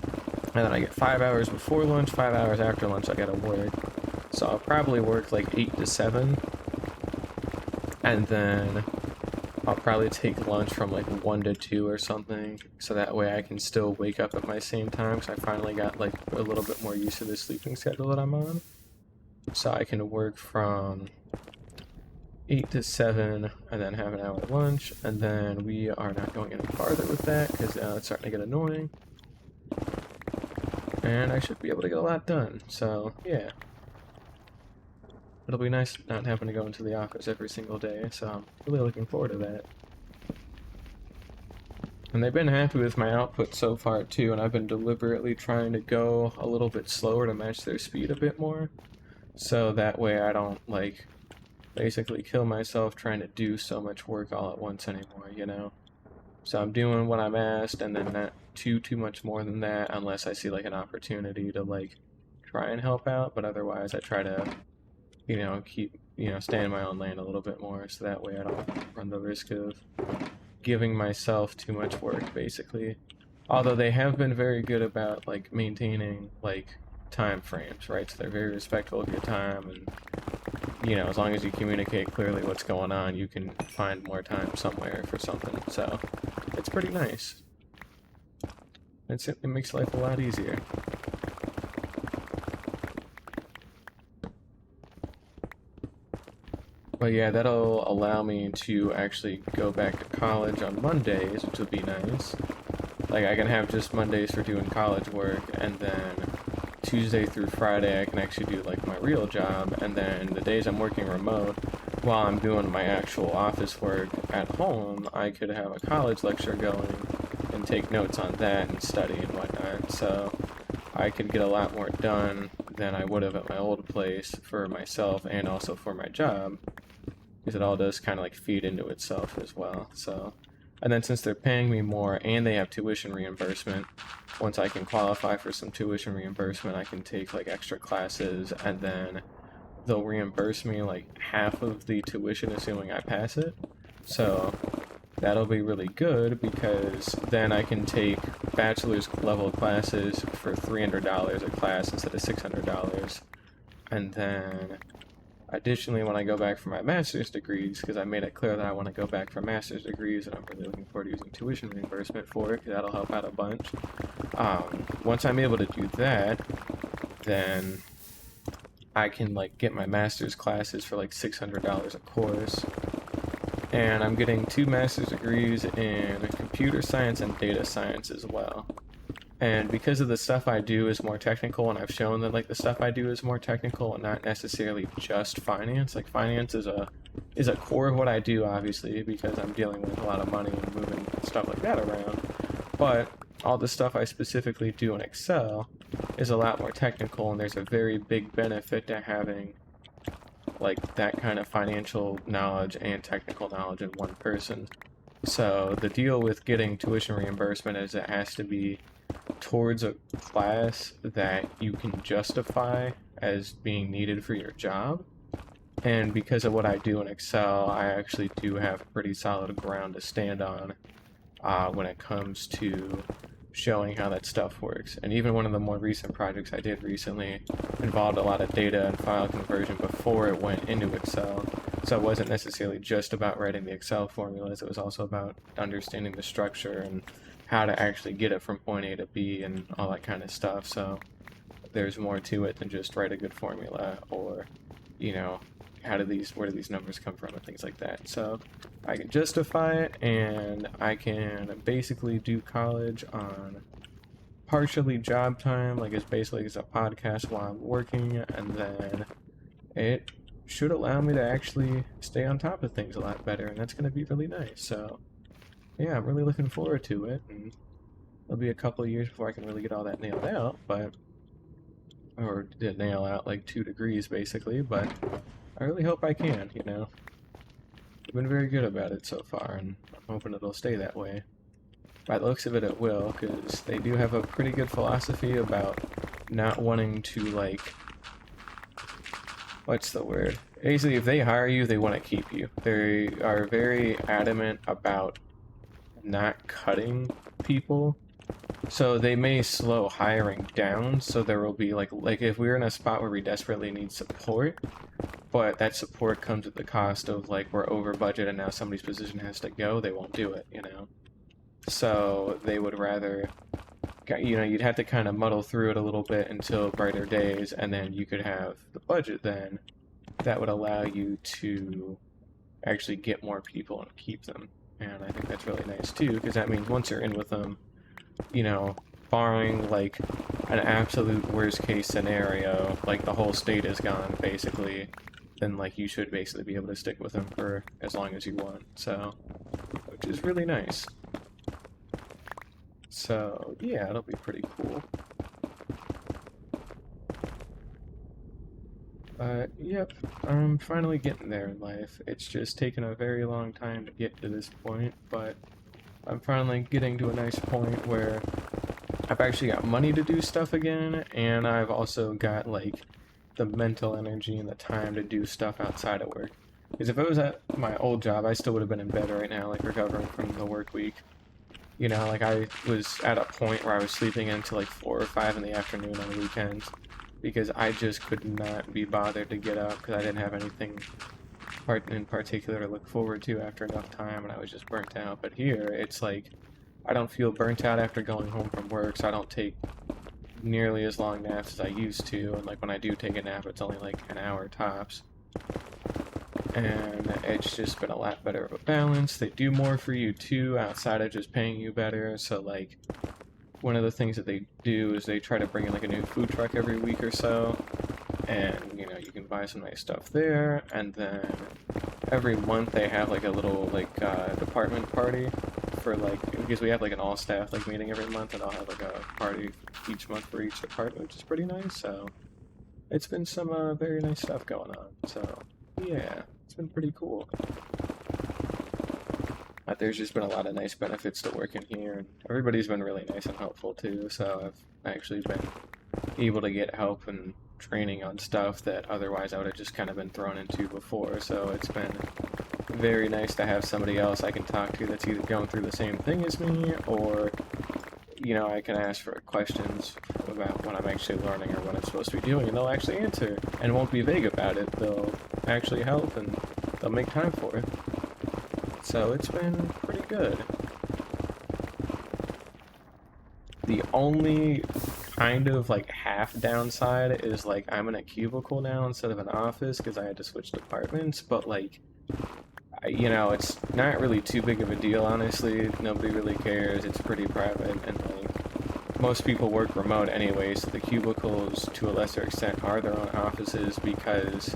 and then I get 5 hours before lunch, 5 hours after lunch I gotta work. So I'll probably work like 8 to 7, and then I'll probably take lunch from like 1 to 2 or something, so that way I can still wake up at my same time, because I finally got like a little bit more used to the sleeping schedule that I'm on. So I can work from 8 to 7 and then have an hour lunch, and then we are not going any farther with that because it's starting to get annoying. And I should be able to get a lot done, so yeah. It'll be nice not having to go into the office every single day, so I'm really looking forward to that. And they've been happy with my output so far too, and I've been deliberately trying to go a little bit slower to match their speed a bit more. So that way I don't, like, basically kill myself trying to do so much work all at once anymore, you know? So I'm doing what I'm asked, and then not too much more than that, unless I see, like, an opportunity to, like, try and help out, but otherwise I try to, you know, keep, you know, stay in my own lane a little bit more, so that way I don't run the risk of giving myself too much work, basically. Although they have been very good about, like, maintaining, like, time frames, right? So they're very respectful of your time, and, you know, as long as you communicate clearly what's going on, you can find more time somewhere for something. So it's pretty nice. It makes life a lot easier. But yeah, that'll allow me to actually go back to college on Mondays, which would be nice. Like, I can have just Mondays for doing college work, and then Tuesday through Friday I can actually do, like, my real job, and then the days I'm working remote, while I'm doing my actual office work at home, I could have a college lecture going and take notes on that and study and whatnot. So I could get a lot more done than I would have at my old place for myself and also for my job, because it all does kind of like feed into itself as well. So, and then since they're paying me more and they have tuition reimbursement, once I can qualify for some tuition reimbursement, I can take like extra classes, and then they'll reimburse me like half of the tuition assuming I pass it. So that'll be really good, because then I can take bachelor's level classes for $300 a class instead of $600. And then additionally, when I go back for my master's degrees, because I made it clear that I want to go back for master's degrees, and I'm really looking forward to using tuition reimbursement for it, because that'll help out a bunch. Once I'm able to do that, then I can like get my master's classes for like $600 a course. And I'm getting 2 master's degrees in computer science and data science as well. And because of the stuff I do is more technical, and I've shown that like the stuff I do is more technical and not necessarily just finance. Like finance is a core of what I do, obviously, because I'm dealing with a lot of money and moving stuff like that around. But all the stuff I specifically do in Excel is a lot more technical, and there's a very big benefit to having like that kind of financial knowledge and technical knowledge in one person. So the deal with getting tuition reimbursement is it has to be towards a class that you can justify as being needed for your job. And because of what I do in Excel, I actually do have pretty solid ground to stand on when it comes to showing how that stuff works. And even one of the more recent projects I did recently involved a lot of data and file conversion before it went into Excel. So it wasn't necessarily just about writing the Excel formulas, it was also about understanding the structure and how to actually get it from point A to B and all that kind of stuff. So there's more to it than just write a good formula, or, you know, where do these numbers come from and things like that. So I can justify it, and I can basically do college on partially job time, like it's basically a podcast while I'm working, and then it should allow me to actually stay on top of things a lot better, and that's going to be really nice. So yeah, I'm really looking forward to it, and it'll be a couple of years before I can really get all that nailed out, or did nail out like 2 degrees basically, but I really hope I can, you know. I've been very good about it so far, and I'm hoping it'll stay that way. By the looks of it, it will, because they do have a pretty good philosophy about not wanting to, like, what's the word? Basically, if they hire you, they want to keep you. They are very adamant about not cutting people. So they may slow hiring down, so there will be like if we're in a spot where we desperately need support, but that support comes at the cost of like we're over budget and now somebody's position has to go, they won't do it, you know. So they would rather, you know, you'd have to kind of muddle through it a little bit until brighter days, and then you could have the budget then that would allow you to actually get more people and keep them. And I think that's really nice too, because that means once you're in with them, you know, barring like an absolute worst case scenario, like the whole state is gone basically, then like you should basically be able to stick with them for as long as you want. So, which is really nice. So yeah, it'll be pretty cool. But yep, I'm finally getting there in life. It's just taken a very long time to get to this point, but I'm finally getting to a nice point where I've actually got money to do stuff again, and I've also got like the mental energy and the time to do stuff outside of work. Because if I was at my old job, I still would have been in bed right now, like recovering from the work week. You know, like I was at a point where I was sleeping until like 4 or 5 in the afternoon on the weekends because I just could not be bothered to get up because I didn't have anything in particular to look forward to after enough time, and I was just burnt out. But here, it's like I don't feel burnt out after going home from work, so I don't take nearly as long naps as I used to, and like when I do take a nap, it's only like an hour tops. And it's just been a lot better of a balance. They do more for you too, outside of just paying you better. So like, one of the things that they do is they try to bring in like a new food truck every week or so, and you know you can buy some nice stuff there. And then every month they have like a little like department party for like, because we have like an all staff like meeting every month, and I'll have like a party each month for each department, which is pretty nice. So it's been some very nice stuff going on. So yeah, it's been pretty cool. There's just been a lot of nice benefits to working here, and everybody's been really nice and helpful too. So I've actually been able to get help and training on stuff that otherwise I would have just kind of been thrown into before. So it's been very nice to have somebody else I can talk to that's either going through the same thing as me, or you know, I can ask for questions about what I'm actually learning or what I'm supposed to be doing, and they'll actually answer and won't be vague about it. They'll actually help and they'll make time for it. So it's been pretty good. The only kind of like half downside is like I'm in a cubicle now instead of an office because I had to switch departments, but like, you know, it's not really too big of a deal, honestly. Nobody really cares. It's pretty private, and like most people work remote anyway, so the cubicles to a lesser extent are their own offices because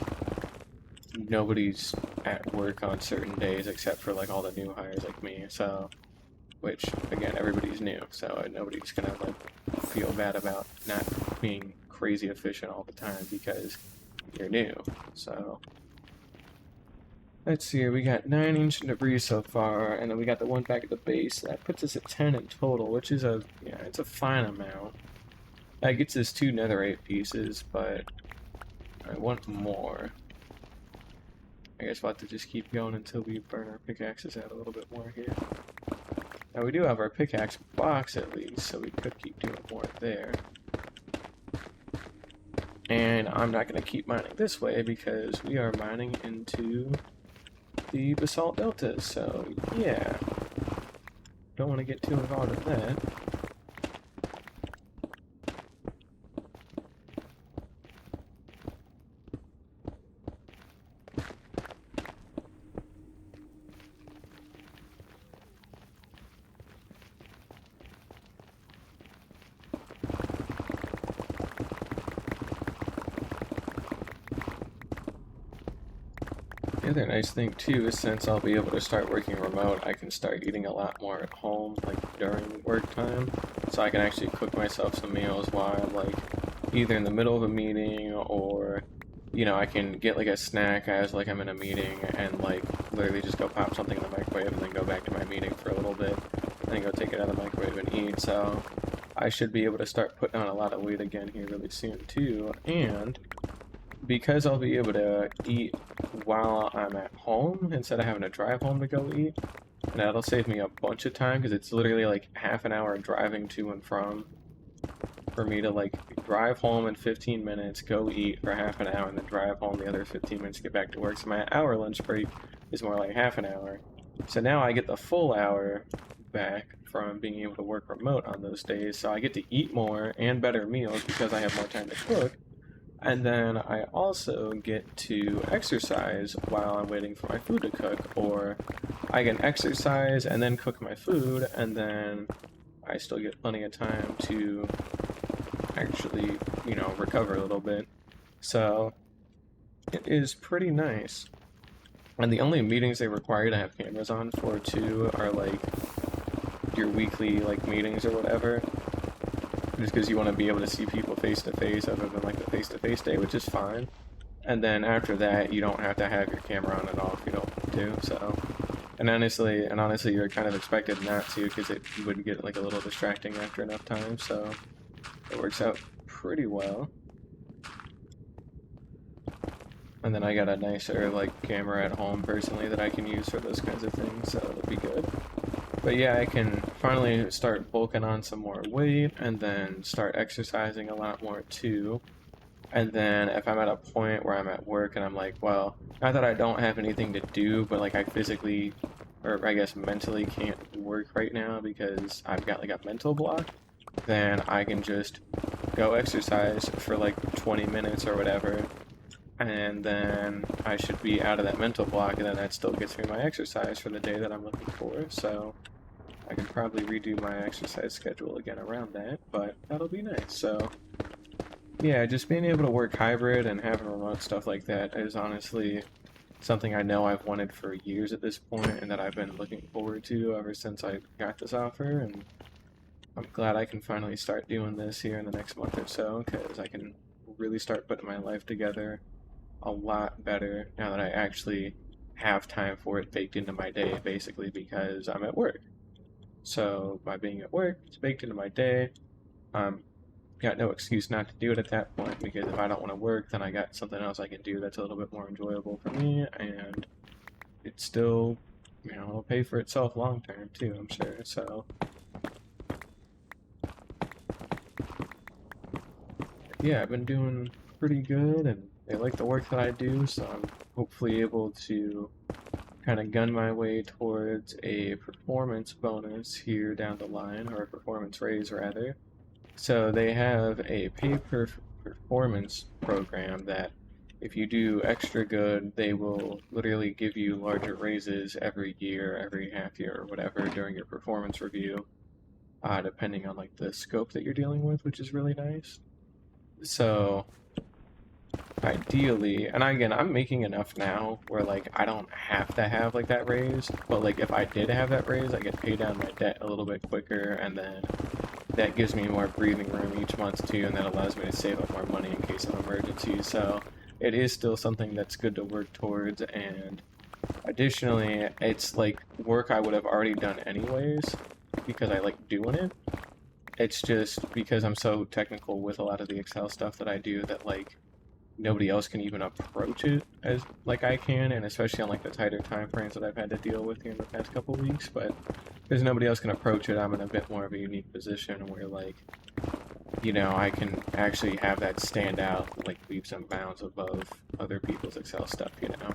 nobody's at work on certain days except for like all the new hires like me. So, which again, everybody's new, so nobody's gonna like feel bad about not being crazy efficient all the time because you're new. So let's see here, we got 9 ancient debris so far, and then we got the one back at the base. That puts us at 10 in total, which is it's a fine amount. That gets us 2 netherite pieces, but I want more. I guess we'll have to just keep going until we burn our pickaxes out a little bit more here. Now we do have our pickaxe box at least, so we could keep doing more there. And I'm not going to keep mining this way because we are mining into the basalt deltas, so yeah. Don't want to get too involved in that. The other nice thing too is since I'll be able to start working remote, I can start eating a lot more at home, like during work time. So I can actually cook myself some meals while I'm like either in the middle of a meeting, or you know, I can get like a snack as like I'm in a meeting and like literally just go pop something in the microwave and then go back to my meeting for a little bit and then go take it out of the microwave and eat. So I should be able to start putting on a lot of weight again here really soon too. And because I'll be able to eat while I'm at home instead of having to drive home to go eat, and that'll save me a bunch of time because it's literally like half an hour driving to and from for me to like drive home in 15 minutes, go eat for half an hour, and then drive home the other 15 minutes to get back to work. So my hour lunch break is more like half an hour. So now I get the full hour back from being able to work remote on those days. So I get to eat more and better meals because I have more time to cook. And then I also get to exercise while I'm waiting for my food to cook, or I can exercise and then cook my food, and then I still get plenty of time to actually, you know, recover a little bit. So it is pretty nice. And the only meetings they require you to have cameras on for too are like your weekly like meetings or whatever, just because you want to be able to see people face to face other than like the face to face day, which is fine. And then after that, you don't have to have your camera on and off if you don't want to. So, and honestly, you're kind of expected not to because it would get like a little distracting after enough time. So it works out pretty well. And then I got a nicer like camera at home personally that I can use for those kinds of things, so it'll be good. But yeah, I can finally start bulking on some more weight and then start exercising a lot more too. And then if I'm at a point where I'm at work and I'm like, well, not that I don't have anything to do, but like I physically, or I guess mentally can't work right now because I've got like a mental block, then I can just go exercise for like 20 minutes or whatever, and then I should be out of that mental block, and then that still gets me my exercise for the day that I'm looking for. So I can probably redo my exercise schedule again around that, but that'll be nice. So yeah, just being able to work hybrid and having remote stuff like that is honestly something I know I've wanted for years at this point, and that I've been looking forward to ever since I got this offer. And I'm glad I can finally start doing this here in the next month or so, because I can really start putting my life together a lot better now that I actually have time for it baked into my day, basically because I'm at work. So by being at work, it's baked into my day. Got no excuse not to do it at that point, because if I don't want to work, then I got something else I can do that's a little bit more enjoyable for me, and it's still, you know, it'll pay for itself long term too, I'm sure. So yeah, I've been doing pretty good, and they like the work that I do, so I'm hopefully able to kind of gun my way towards a performance bonus here down the line, or a performance raise rather. So they have a pay-per-performance program that if you do extra good, they will literally give you larger raises every year, every half year, or whatever during your performance review, depending on like the scope that you're dealing with, which is really nice. So ideally, and again, I'm making enough now where like I don't have to have like that raise, but like if I did have that raise, I could pay down my debt a little bit quicker, and then that gives me more breathing room each month too, and that allows me to save up more money in case of emergency. So it is still something that's good to work towards, and additionally, it's like work I would have already done anyways because I like doing it. It's just because I'm so technical with a lot of the Excel stuff that I do that like nobody else can even approach it as like I can, and especially on like the tighter time frames that I've had to deal with here in the past couple weeks. But because nobody else can approach it, I'm in a bit more of a unique position where like, you know, I can actually have that stand out like leaps and bounds above other people's Excel stuff, you know.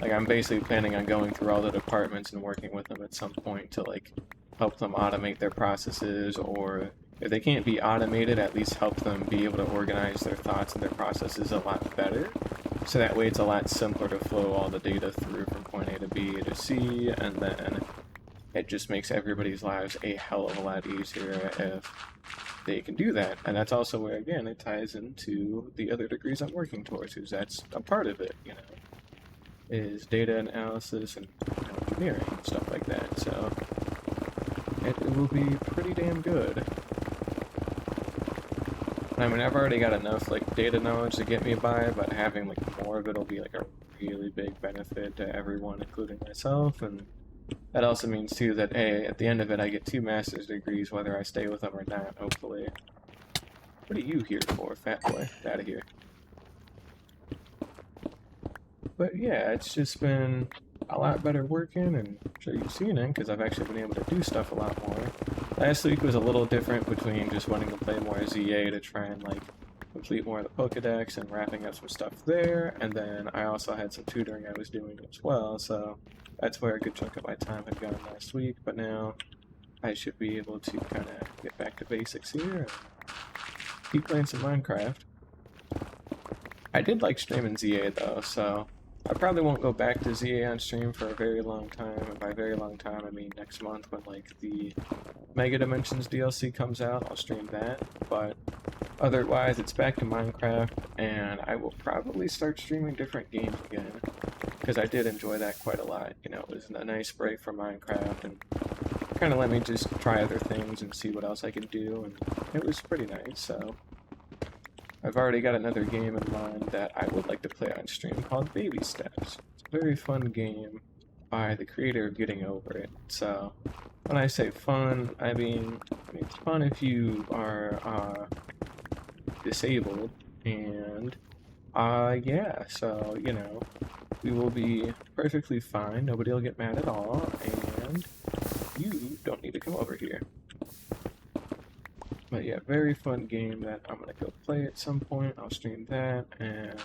Like I'm basically planning on going through all the departments and working with them at some point to like help them automate their processes, or if they can't be automated, at least help them be able to organize their thoughts and their processes a lot better. So that way it's a lot simpler to flow all the data through from point A to B to C, and then it just makes everybody's lives a hell of a lot easier if they can do that. And that's also where, again, it ties into the other degrees I'm working towards, because that's a part of it, you know, is data analysis and engineering and stuff like that. So it will be pretty damn good. I mean, I've already got enough like data knowledge to get me by, but having like more of it will be like a really big benefit to everyone, including myself. And that also means too that hey, at the end of it, I get 2 master's degrees, whether I stay with them or not. Hopefully. What are you here for, fat boy? Get out of here. But yeah, it's just been a lot better working, and I'm sure you've seen it because I've actually been able to do stuff a lot more. Last week was a little different between just wanting to play more ZA to try and like complete more of the Pokedex and wrapping up some stuff there, and then I also had some tutoring I was doing as well, so that's where a good chunk of my time had gone last week. But now I should be able to kind of get back to basics here and keep playing some Minecraft. I did like streaming ZA though, so I probably won't go back to ZA on stream for a very long time, and by very long time I mean next month when like the Mega Dimensions DLC comes out. I'll stream that, but otherwise it's back to Minecraft, and I will probably start streaming different games again, because I did enjoy that quite a lot. You know, it was a nice break from Minecraft, and kind of let me just try other things and see what else I could do, and it was pretty nice. So I've already got another game in mind that I would like to play on stream called Baby Steps. It's a very fun game by the creator of Getting Over It. So when I say fun, I mean it's fun if you are disabled, and yeah, so you know, we will be perfectly fine. Nobody will get mad at all, and you don't need to come over here. But yeah, very fun game that I'm gonna go play at some point. I'll stream that, and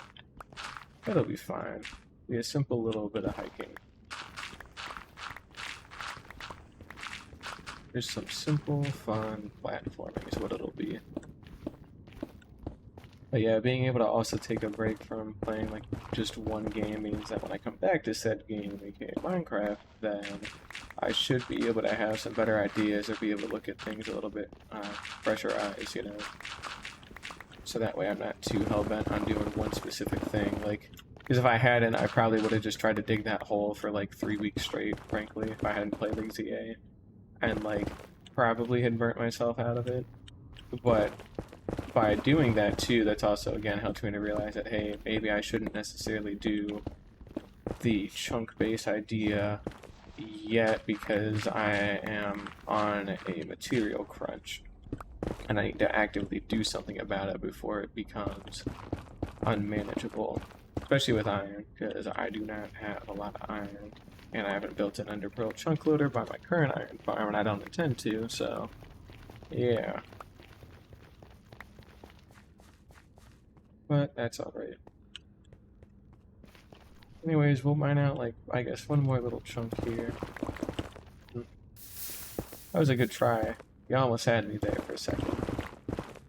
it'll be fine. Be a simple little bit of hiking. There's some simple, fun platforming is what it'll be. But yeah, being able to also take a break from playing like just one game means that when I come back to said game, aka Minecraft, then I should be able to have some better ideas or be able to look at things a little bit fresher eyes, you know. So that way I'm not too hell-bent on doing one specific thing. Like, because if I hadn't, I probably would have just tried to dig that hole for like 3 weeks straight, frankly, if I hadn't played League ZA. And like, probably had burnt myself out of it. But by doing that too, that's also again helped me to realize that hey, maybe I shouldn't necessarily do the chunk base idea yet because I am on a material crunch and I need to actively do something about it before it becomes unmanageable, especially with iron, because I do not have a lot of iron and I haven't built an underpearl chunk loader by my current iron farm and I don't intend to, so yeah. But that's alright. Anyways, we'll mine out, like, I guess one more little chunk here. That was a good try. You almost had me there for a second.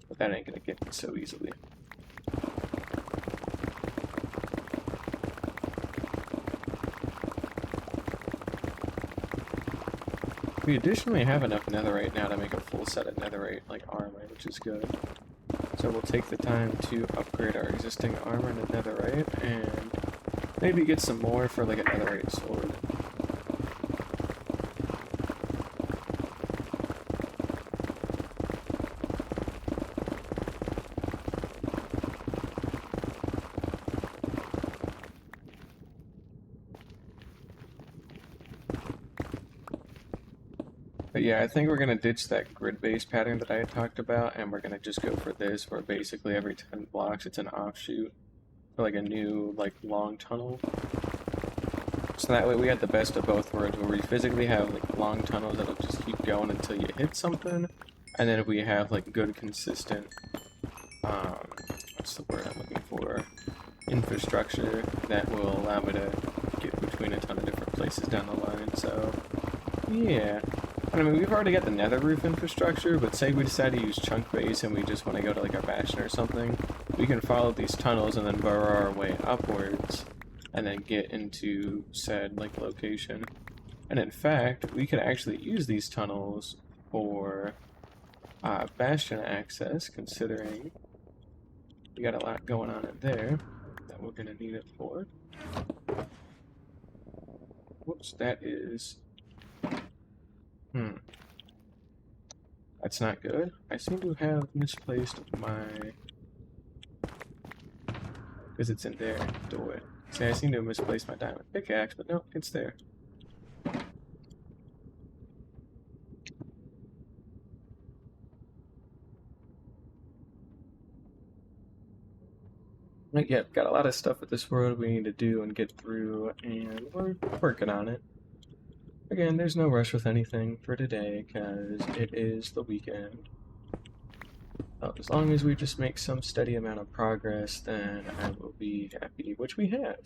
But that ain't gonna get me so easily. We additionally have enough netherite now to make a full set of netherite, like, armor, which is good. So we'll take the time to upgrade our existing armor to netherite, and maybe get some more for like a netherite sword. But yeah, I think we're going to ditch that grid-based pattern that I had talked about, and we're going to just go for this, where basically every 10 blocks it's an offshoot for like a new, like, long tunnel. So that way we have the best of both worlds, where we physically have like long tunnels that'll just keep going until you hit something, and then we have like good, consistent, what's the word I'm looking for? Infrastructure that will allow me to get between a ton of different places down the line, so yeah. I mean, we've already got the nether roof infrastructure, but say we decide to use chunk base and we just want to go to like our bastion or something, we can follow these tunnels and then burrow our way upwards and then get into said like location. And in fact, we could actually use these tunnels for bastion access, considering we got a lot going on in there that we're going to need it for. Whoops, that is... That's not good. I seem to have misplaced my... Because it's in there. Do it. See, I seem to have misplaced my diamond pickaxe, but no, it's there. But yeah, got a lot of stuff with this world we need to do and get through, and we're working on it. Again, there's no rush with anything for today, because it is the weekend. As long as we just make some steady amount of progress, then I will be happy, which we have.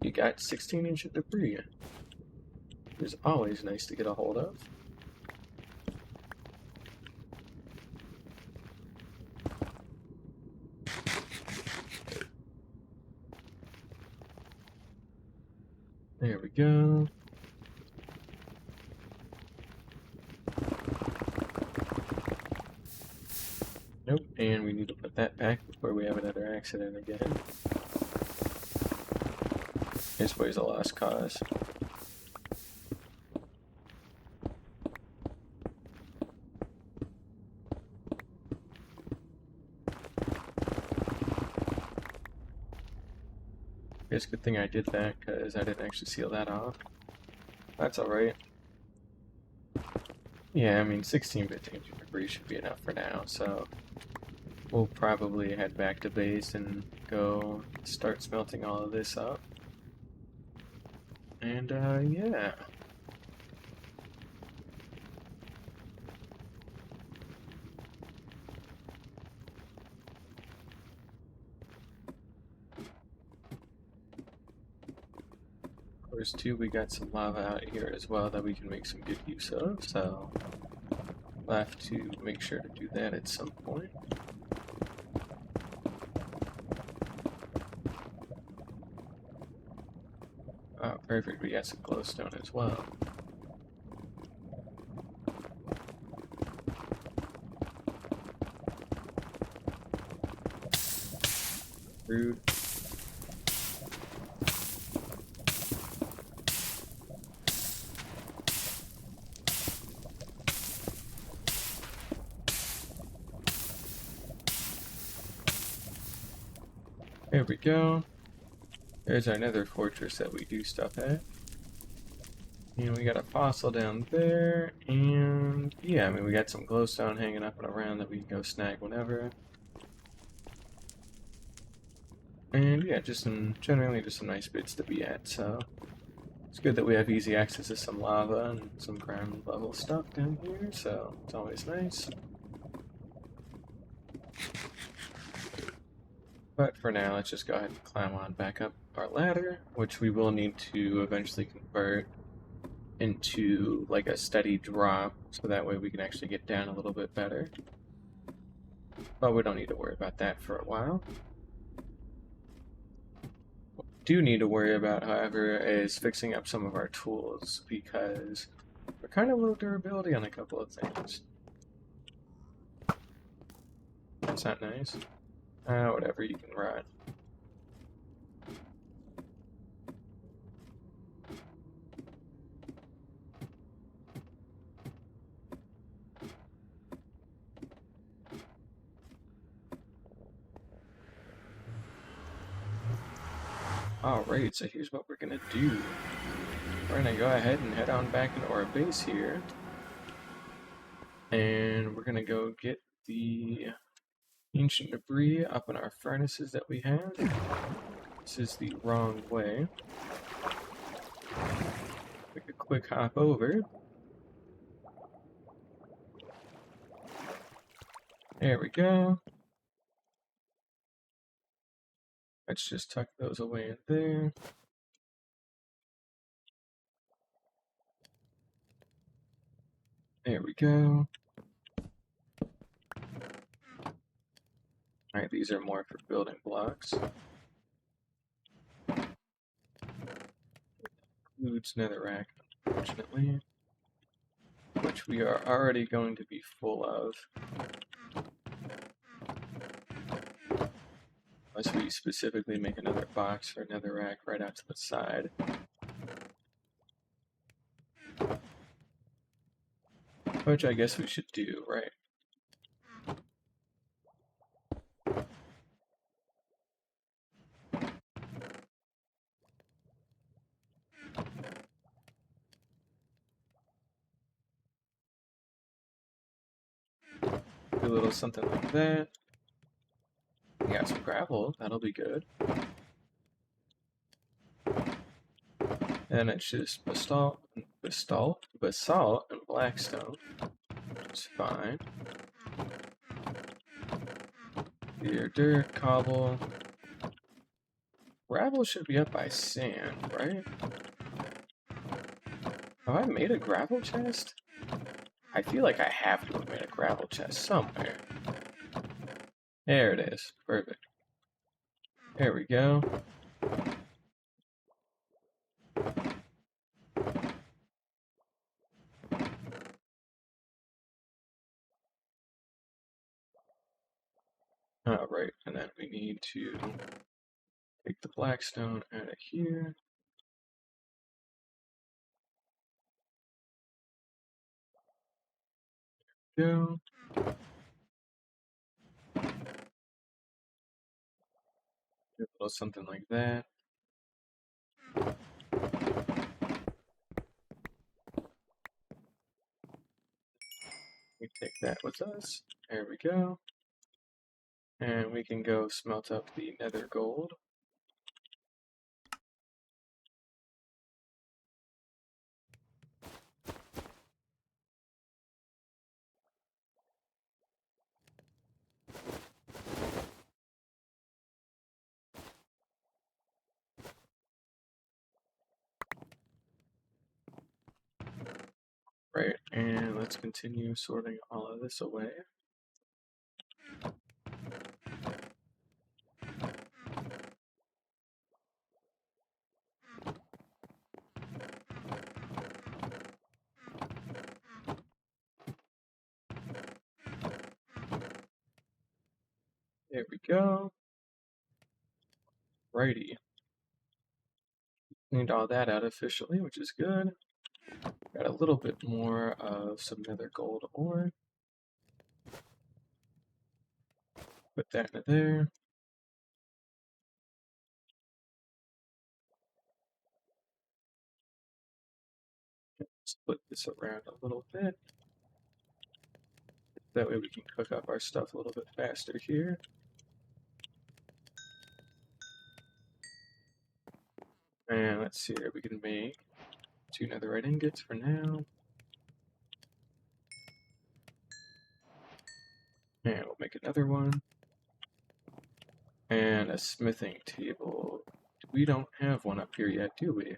You got 16 inch of debris. It is always nice to get a hold of. There we go. Nope, and we need to put that back before we have another accident again. This way's a lost cause. It's a good thing I did that, because I didn't actually seal that off. That's alright. Yeah, I mean, 16-bit ancient debris should be enough for now, so we'll probably head back to base and go start smelting all of this up. And, yeah. Of course, too, we got some lava out here as well that we can make some good use of, so we'll have to make sure to do that at some point. Oh, perfect, we got some glowstone as well. Rude. There we go. There's our nether fortress that we do stuff at. And we got a fossil down there, and yeah, I mean, we got some glowstone hanging up and around that we can go snag whenever. And yeah, generally just some nice bits to be at, so it's good that we have easy access to some lava and some ground level stuff down here, so it's always nice. But for now, let's just go ahead and climb on back up our ladder, which we will need to eventually convert into like a steady drop, so that way we can actually get down a little bit better. But we don't need to worry about that for a while. What we do need to worry about, however, is fixing up some of our tools, because we're kind of low durability on a couple of things. That's not nice. Whatever, you can run. Alright, so here's what we're gonna do. We're gonna go ahead and head on back into our base here. And we're gonna go get the ancient debris up in our furnaces that we have. This is the wrong way. Make a quick hop over. There we go. Let's just tuck those away in there. There we go. Alright, these are more for building blocks. Includes netherrack, unfortunately, which we are already going to be full of. Unless we specifically make another box for netherrack right out to the side. Which I guess we should do, right? Do a little something like that. We got some gravel, that'll be good. And it's just basalt, and blackstone. It's fine. Your dirt, cobble. Gravel should be up by sand, right? Have I made a gravel chest? I feel like I have to have made a gravel chest somewhere. There it is. Perfect. There we go. Alright, and then we need to take the blackstone out of here. Go. Do a little something like that. We take that with us. There we go. And we can go smelt up the nether gold. Right, and let's continue sorting all of this away. There we go. Righty. Cleaned all that out officially, which is good. Got a little bit more of some nether gold ore. Put that in there. Split this around a little bit. That way we can cook up our stuff a little bit faster here. And let's see here, we can make 2 netherite ingots for now. And we'll make another one. And a smithing table. We don't have one up here yet, do we?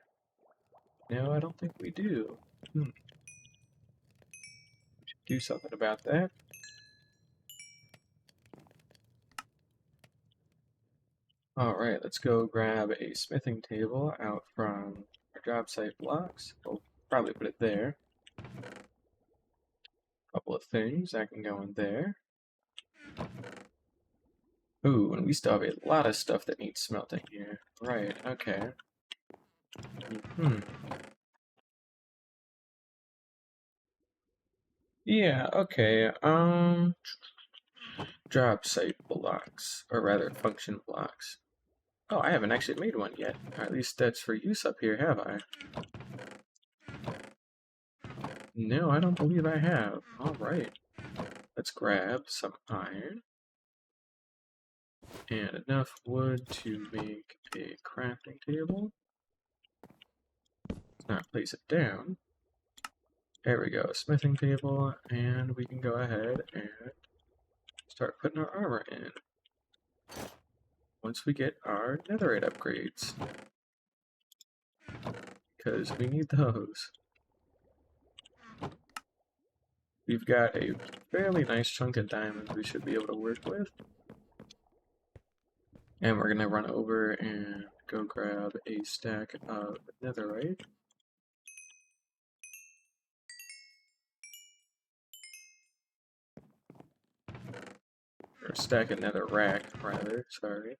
No, I don't think we do. We should do something about that. Alright, let's go grab a smithing table out from our job site blocks. We'll probably put it there. Couple of things that can go in there. Ooh, and we still have a lot of stuff that needs smelting here. Right, okay. Yeah, okay. Job site blocks, or rather function blocks. Oh, I haven't actually made one yet. Or at least that's for use up here, have I? No, I don't believe I have. Alright. Let's grab some iron. And enough wood to make a crafting table. Let's not place it down. There we go, smithing table, and we can go ahead and start putting our armor in. Once we get our netherite upgrades. Because we need those. We've got a fairly nice chunk of diamonds we should be able to work with. And we're going to run over and go grab a stack of netherite. Or a stack of netherrack, rather, sorry.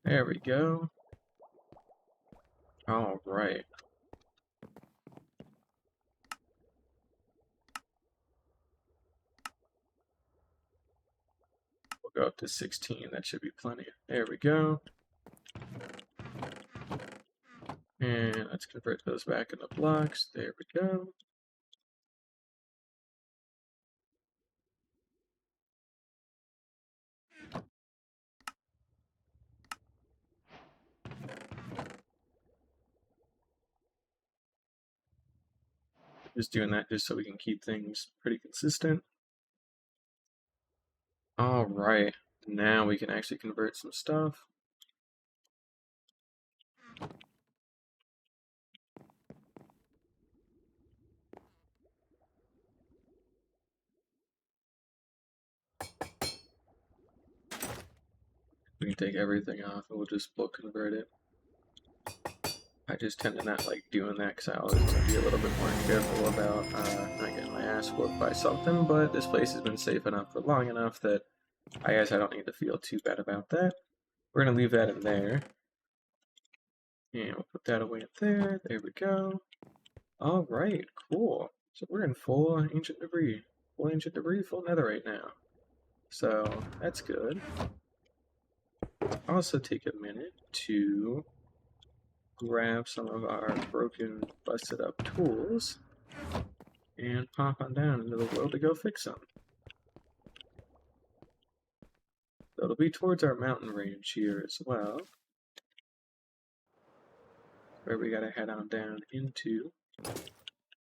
There we go. Alright. We'll go up to 16, that should be plenty. There we go. And let's convert those back into blocks. There we go. Just doing that just so we can keep things pretty consistent. Alright, now we can actually convert some stuff. We can take everything off and we'll just bulk convert it. I just tend to not like doing that because I always want to be a little bit more careful about not getting my ass whooped by something, but this place has been safe enough for long enough that I guess I don't need to feel too bad about that. We're going to leave that in there. And we'll put that away in there. There we go. Alright, cool. So we're in full ancient debris. Full ancient debris, full netherite now. So that's good. also take a minute to grab some of our broken, busted up tools and pop on down into the world to go fix them. So it'll be towards our mountain range here as well, where we gotta head on down into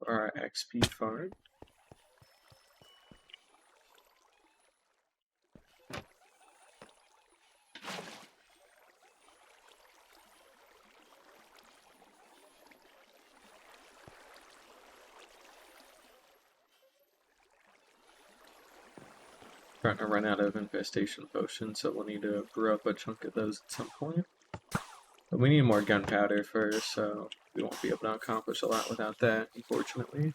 our XP farm. Starting to run out of infestation potions, so we'll need to brew up a chunk of those at some point. But we need more gunpowder first, so we won't be able to accomplish a lot without that, unfortunately.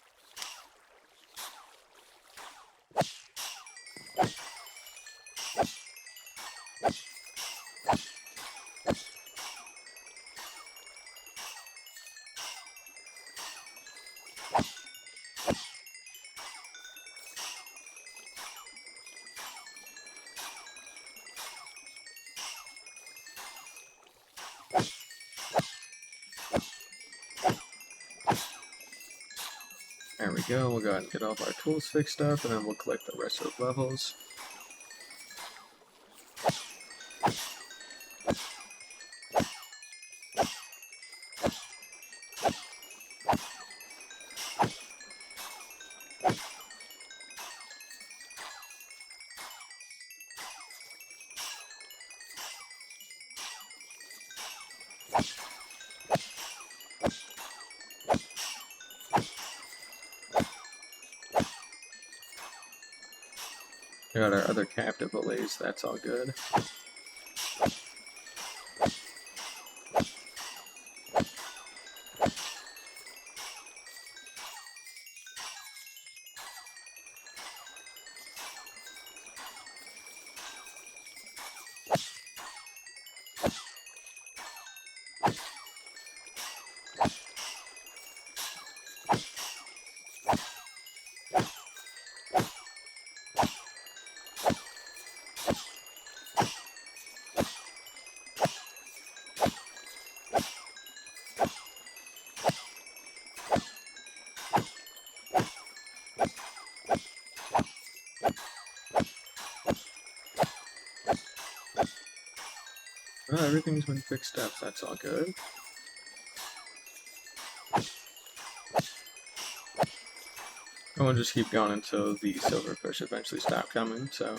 There we go, we'll go ahead and get all of our tools fixed up, and then we'll collect the rest of the levels. We got our other captive allays, that's all good. Well, everything's been fixed up, that's all good. And we'll just keep going until the silverfish eventually stop coming, so...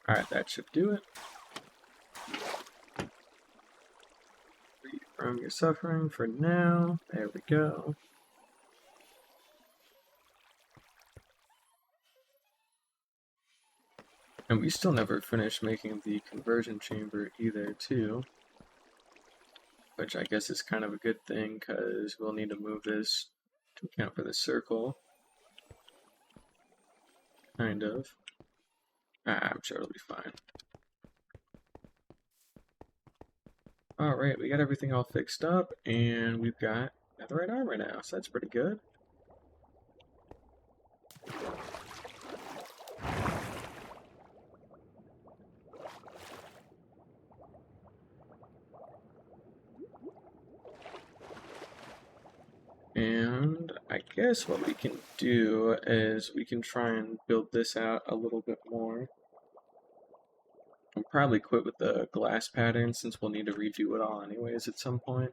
Alright, that should do it. Free from your suffering for now. There we go. And we still never finished making the conversion chamber either, too. Which I guess is kind of a good thing, because we'll need to move this to account for the circle. Kind of. I'm sure it'll be fine. Alright, we got everything all fixed up, and we've got netherite armor now, so that's pretty good. And I guess what we can do is we can try and build this out a little bit more. I'll probably quit with the glass pattern since we'll need to redo it all anyways at some point.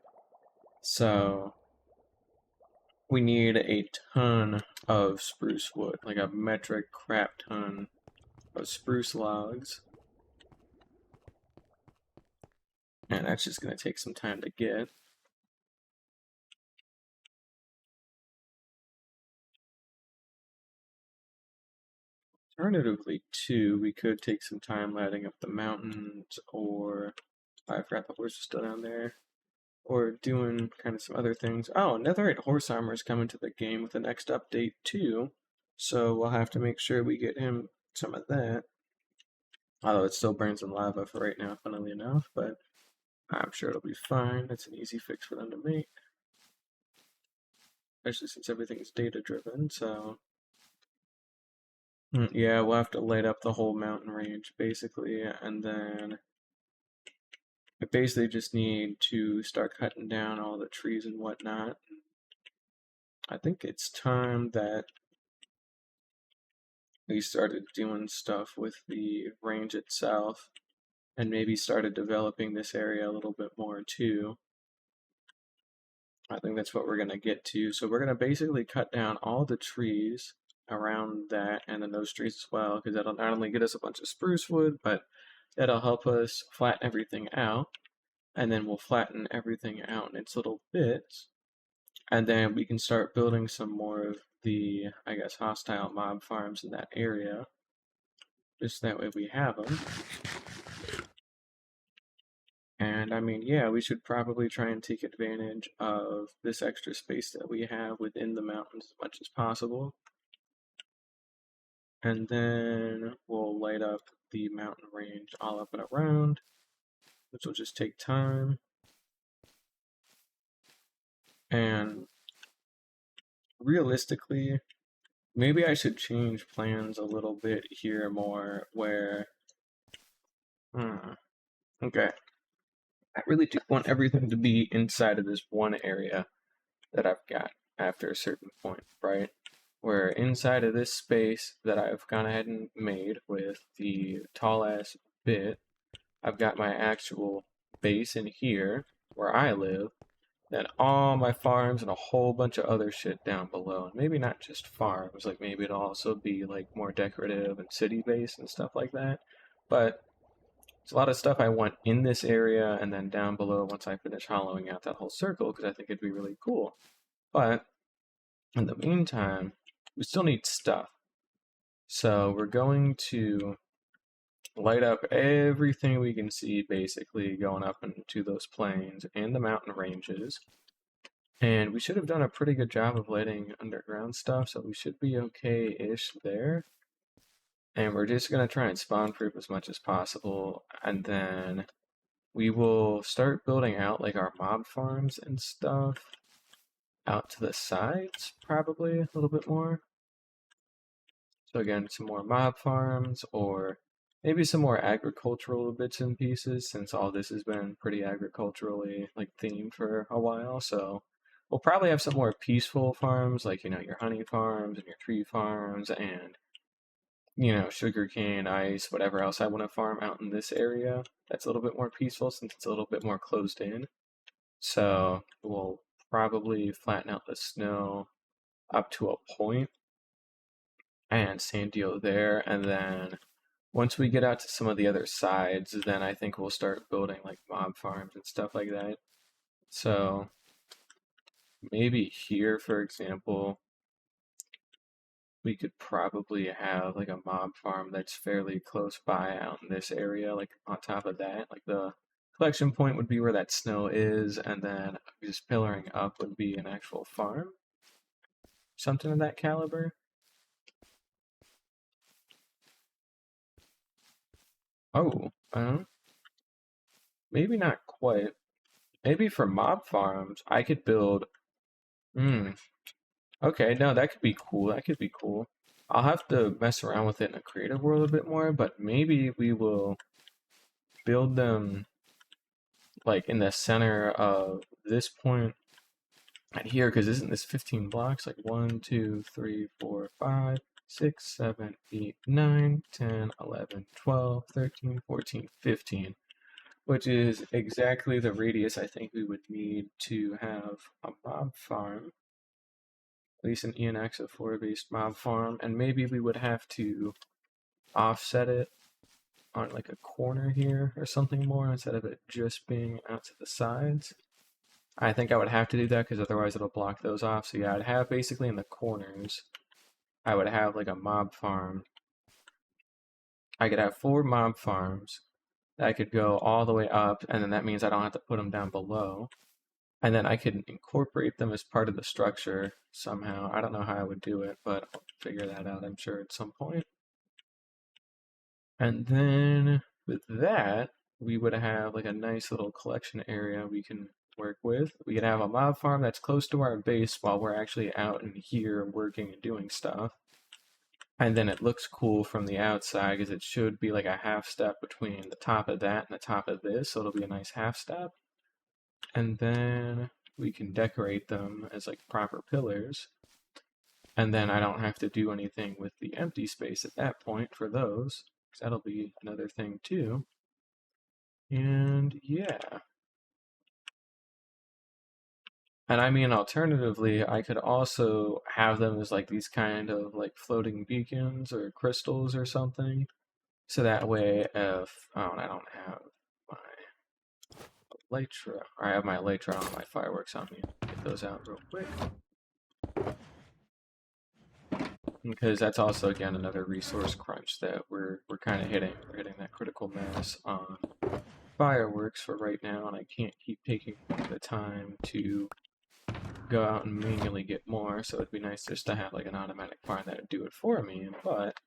So we need a ton of spruce wood, like a metric crap ton of spruce logs. And that's just going to take some time to get. Alternatively, too, we could take some time lighting up the mountains, or I forgot the horse is still down there, or doing kind of some other things. Oh, Netherite horse armor is coming to the game with the next update, too, so we'll have to make sure we get him some of that. Although it still burns in lava for right now, funnily enough, but I'm sure it'll be fine. It's an easy fix for them to make, especially since everything's data driven, so. Yeah, we'll have to light up the whole mountain range, basically, and then I basically just need to start cutting down all the trees and whatnot. I think it's time that we started doing stuff with the range itself, and maybe started developing this area a little bit more too. I think that's what we're going to get to. So we're going to basically cut down all the trees around that, and then those trees as well, because that'll not only get us a bunch of spruce wood, but that'll help us flatten everything out. And then we'll flatten everything out in its little bits. And then we can start building some more of the, I guess, hostile mob farms in that area. Just that way we have them. And I mean, yeah, we should probably try and take advantage of this extra space that we have within the mountains as much as possible. And then we'll light up the mountain range all up and around, which will just take time. And realistically, maybe I should change plans a little bit here more where, okay, I really do want everything to be inside of this one area that I've got after a certain point, right? Where inside of this space that I've gone ahead and made with the tall ass bit, I've got my actual base in here where I live, then all my farms and a whole bunch of other shit down below. And maybe not just farms, like maybe it'll also be like more decorative and city based and stuff like that. But there's a lot of stuff I want in this area and then down below once I finish hollowing out that whole circle because I think it'd be really cool. But in the meantime, we still need stuff. So we're going to light up everything we can see basically going up into those plains and the mountain ranges. And we should have done a pretty good job of lighting underground stuff, so we should be okay-ish there. And we're just going to try and spawn proof as much as possible, and then we will start building out like our mob farms and stuff out to the sides, probably a little bit more. So again, some more mob farms, or maybe some more agricultural bits and pieces, since all this has been pretty agriculturally like themed for a while. So we'll probably have some more peaceful farms, like your honey farms and your tree farms, and sugarcane, ice, whatever else I want to farm out in this area. That's a little bit more peaceful since it's a little bit more closed in. So we'll probably flatten out the snow up to a point and sand deal there, and then once we get out to some of the other sides, then I think we'll start building like mob farms and stuff like that. So maybe here, for example, we could probably have like a mob farm that's fairly close by out in this area, like on top of that. Like the collection point would be where that snow is, and then just pillaring up would be an actual farm. Something of that caliber. Oh, maybe not quite. Maybe for mob farms, I could build. Hmm. Okay, no, that could be cool. That could be cool. I'll have to mess around with it in a creative world a bit more, but maybe we will build them like in the center of this point right here, because isn't this 15 blocks? Like 1, 2, 3, 4, 5, 6, 7, 8, 9, 10, 11, 12, 13, 14, 15, which is exactly the radius I think we would need to have a mob farm. least an ENX of 4 based mob farm, and maybe we would have to offset it on like a corner here or something more instead of it just being out to the sides. I think I would have to do that because otherwise it'll block those off. So yeah, I'd have basically in the corners, I would have like a mob farm. I could have 4 mob farms that could go all the way up, and then that means I don't have to put them down below. And then I could incorporate them as part of the structure somehow. I don't know how I would do it, but I'll figure that out, I'm sure, at some point. And then with that, we would have like a nice little collection area we can work with. We can have a mob farm that's close to our base while we're actually out in here working and doing stuff. And then it looks cool from the outside because it should be like a half step between the top of that and the top of this, so it'll be a nice half step. And then we can decorate them as like proper pillars. And then I don't have to do anything with the empty space at that point for those, because that'll be another thing too. And yeah. And I mean, alternatively, I could also have them as like these kind of like floating beacons or crystals or something. So that way, if oh, and I don't have my elytra, or I have my elytra on my fireworks on me. Get those out real quick. Because that's also again another resource crunch that we're kind of hitting. We're hitting that critical mass on fireworks for right now, and I can't keep taking the time to go out and manually get more. So it'd be nice just to have like an automatic farm that would do it for me. But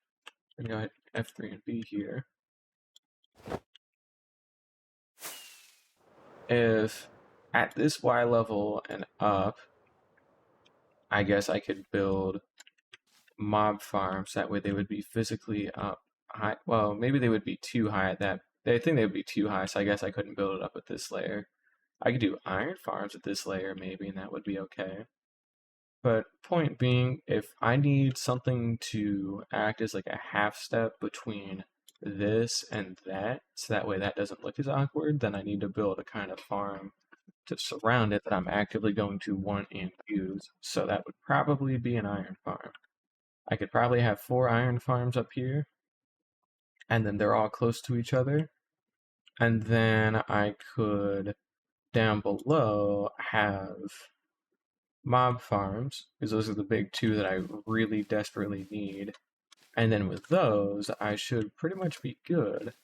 I'm gonna go ahead and F3 and B here. If at this Y level and up, I guess I could build mob farms. That way they would be physically up high. Well, maybe they would be too high at that. I think they would be too high, so I guess I couldn't build it up at this layer. I could do iron farms at this layer maybe, and that would be okay. But point being, if I need something to act as like a half step between this and that, so that way that doesn't look as awkward, then I need to build a kind of farm to surround it that I'm actively going to want and use. So that would probably be an iron farm. I could probably have 4 iron farms up here, and then they're all close to each other. And then I could, down below, have mob farms, because those are the big 2 that I really desperately need. And then with those, I should pretty much be good.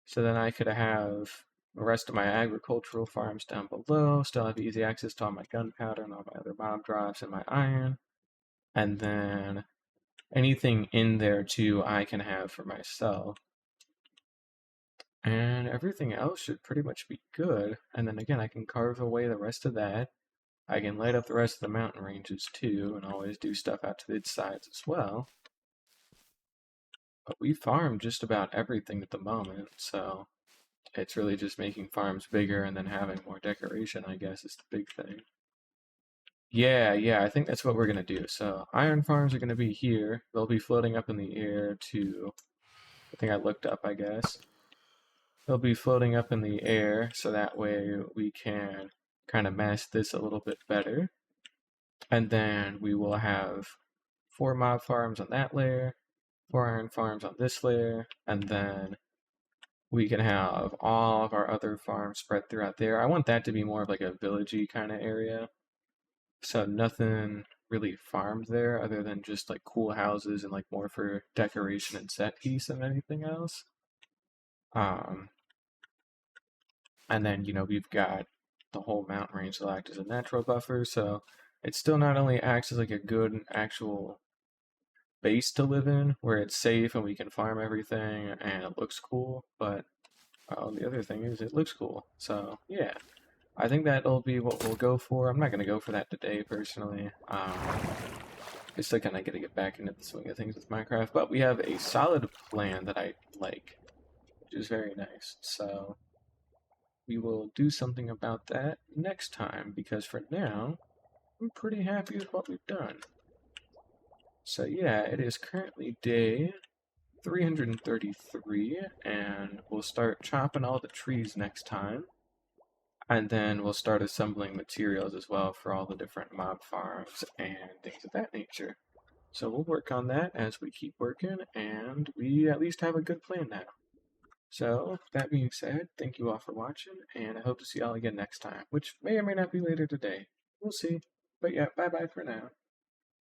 So then I could have the rest of my agricultural farms down below, still have easy access to all my gunpowder and all my other mob drops and my iron. And then anything in there too I can have for myself. And everything else should pretty much be good. And then again, I can carve away the rest of that. I can light up the rest of the mountain ranges too, and always do stuff out to its sides as well. But we farm just about everything at the moment, so it's really just making farms bigger and then having more decoration, I guess, is the big thing. Yeah, I think that's what we're going to do. So iron farms are going to be here. They'll be floating up in the air to, I think I looked up, I guess. They'll be floating up in the air, so that way we can kind of mask this a little bit better. And then we will have 4 mob farms on that layer, 4 iron farms on this layer, and then we can have all of our other farms spread throughout there. I want that to be more of like a villagey kind of area. So nothing really farmed there other than just like cool houses and like more for decoration and set piece than anything else. And then, you know, we've got the whole mountain range that'll act as a natural buffer, so it still not only acts as like a good actual base to live in, where it's safe and we can farm everything and it looks cool, but the other thing is it looks cool. So yeah, I think that'll be what we'll go for. I'm not going to go for that today, personally. I still kind of got to get back into the swing of things with Minecraft, but we have a solid plan that I like, which is very nice. So we will do something about that next time, because for now, I'm pretty happy with what we've done. So yeah, it is currently day 333, and we'll start chopping all the trees next time. And then we'll start assembling materials as well for all the different mob farms and things of that nature. So we'll work on that as we keep working, and we at least have a good plan now. So, that being said, thank you all for watching, and I hope to see y'all again next time, which may or may not be later today. We'll see. But yeah, bye bye for now.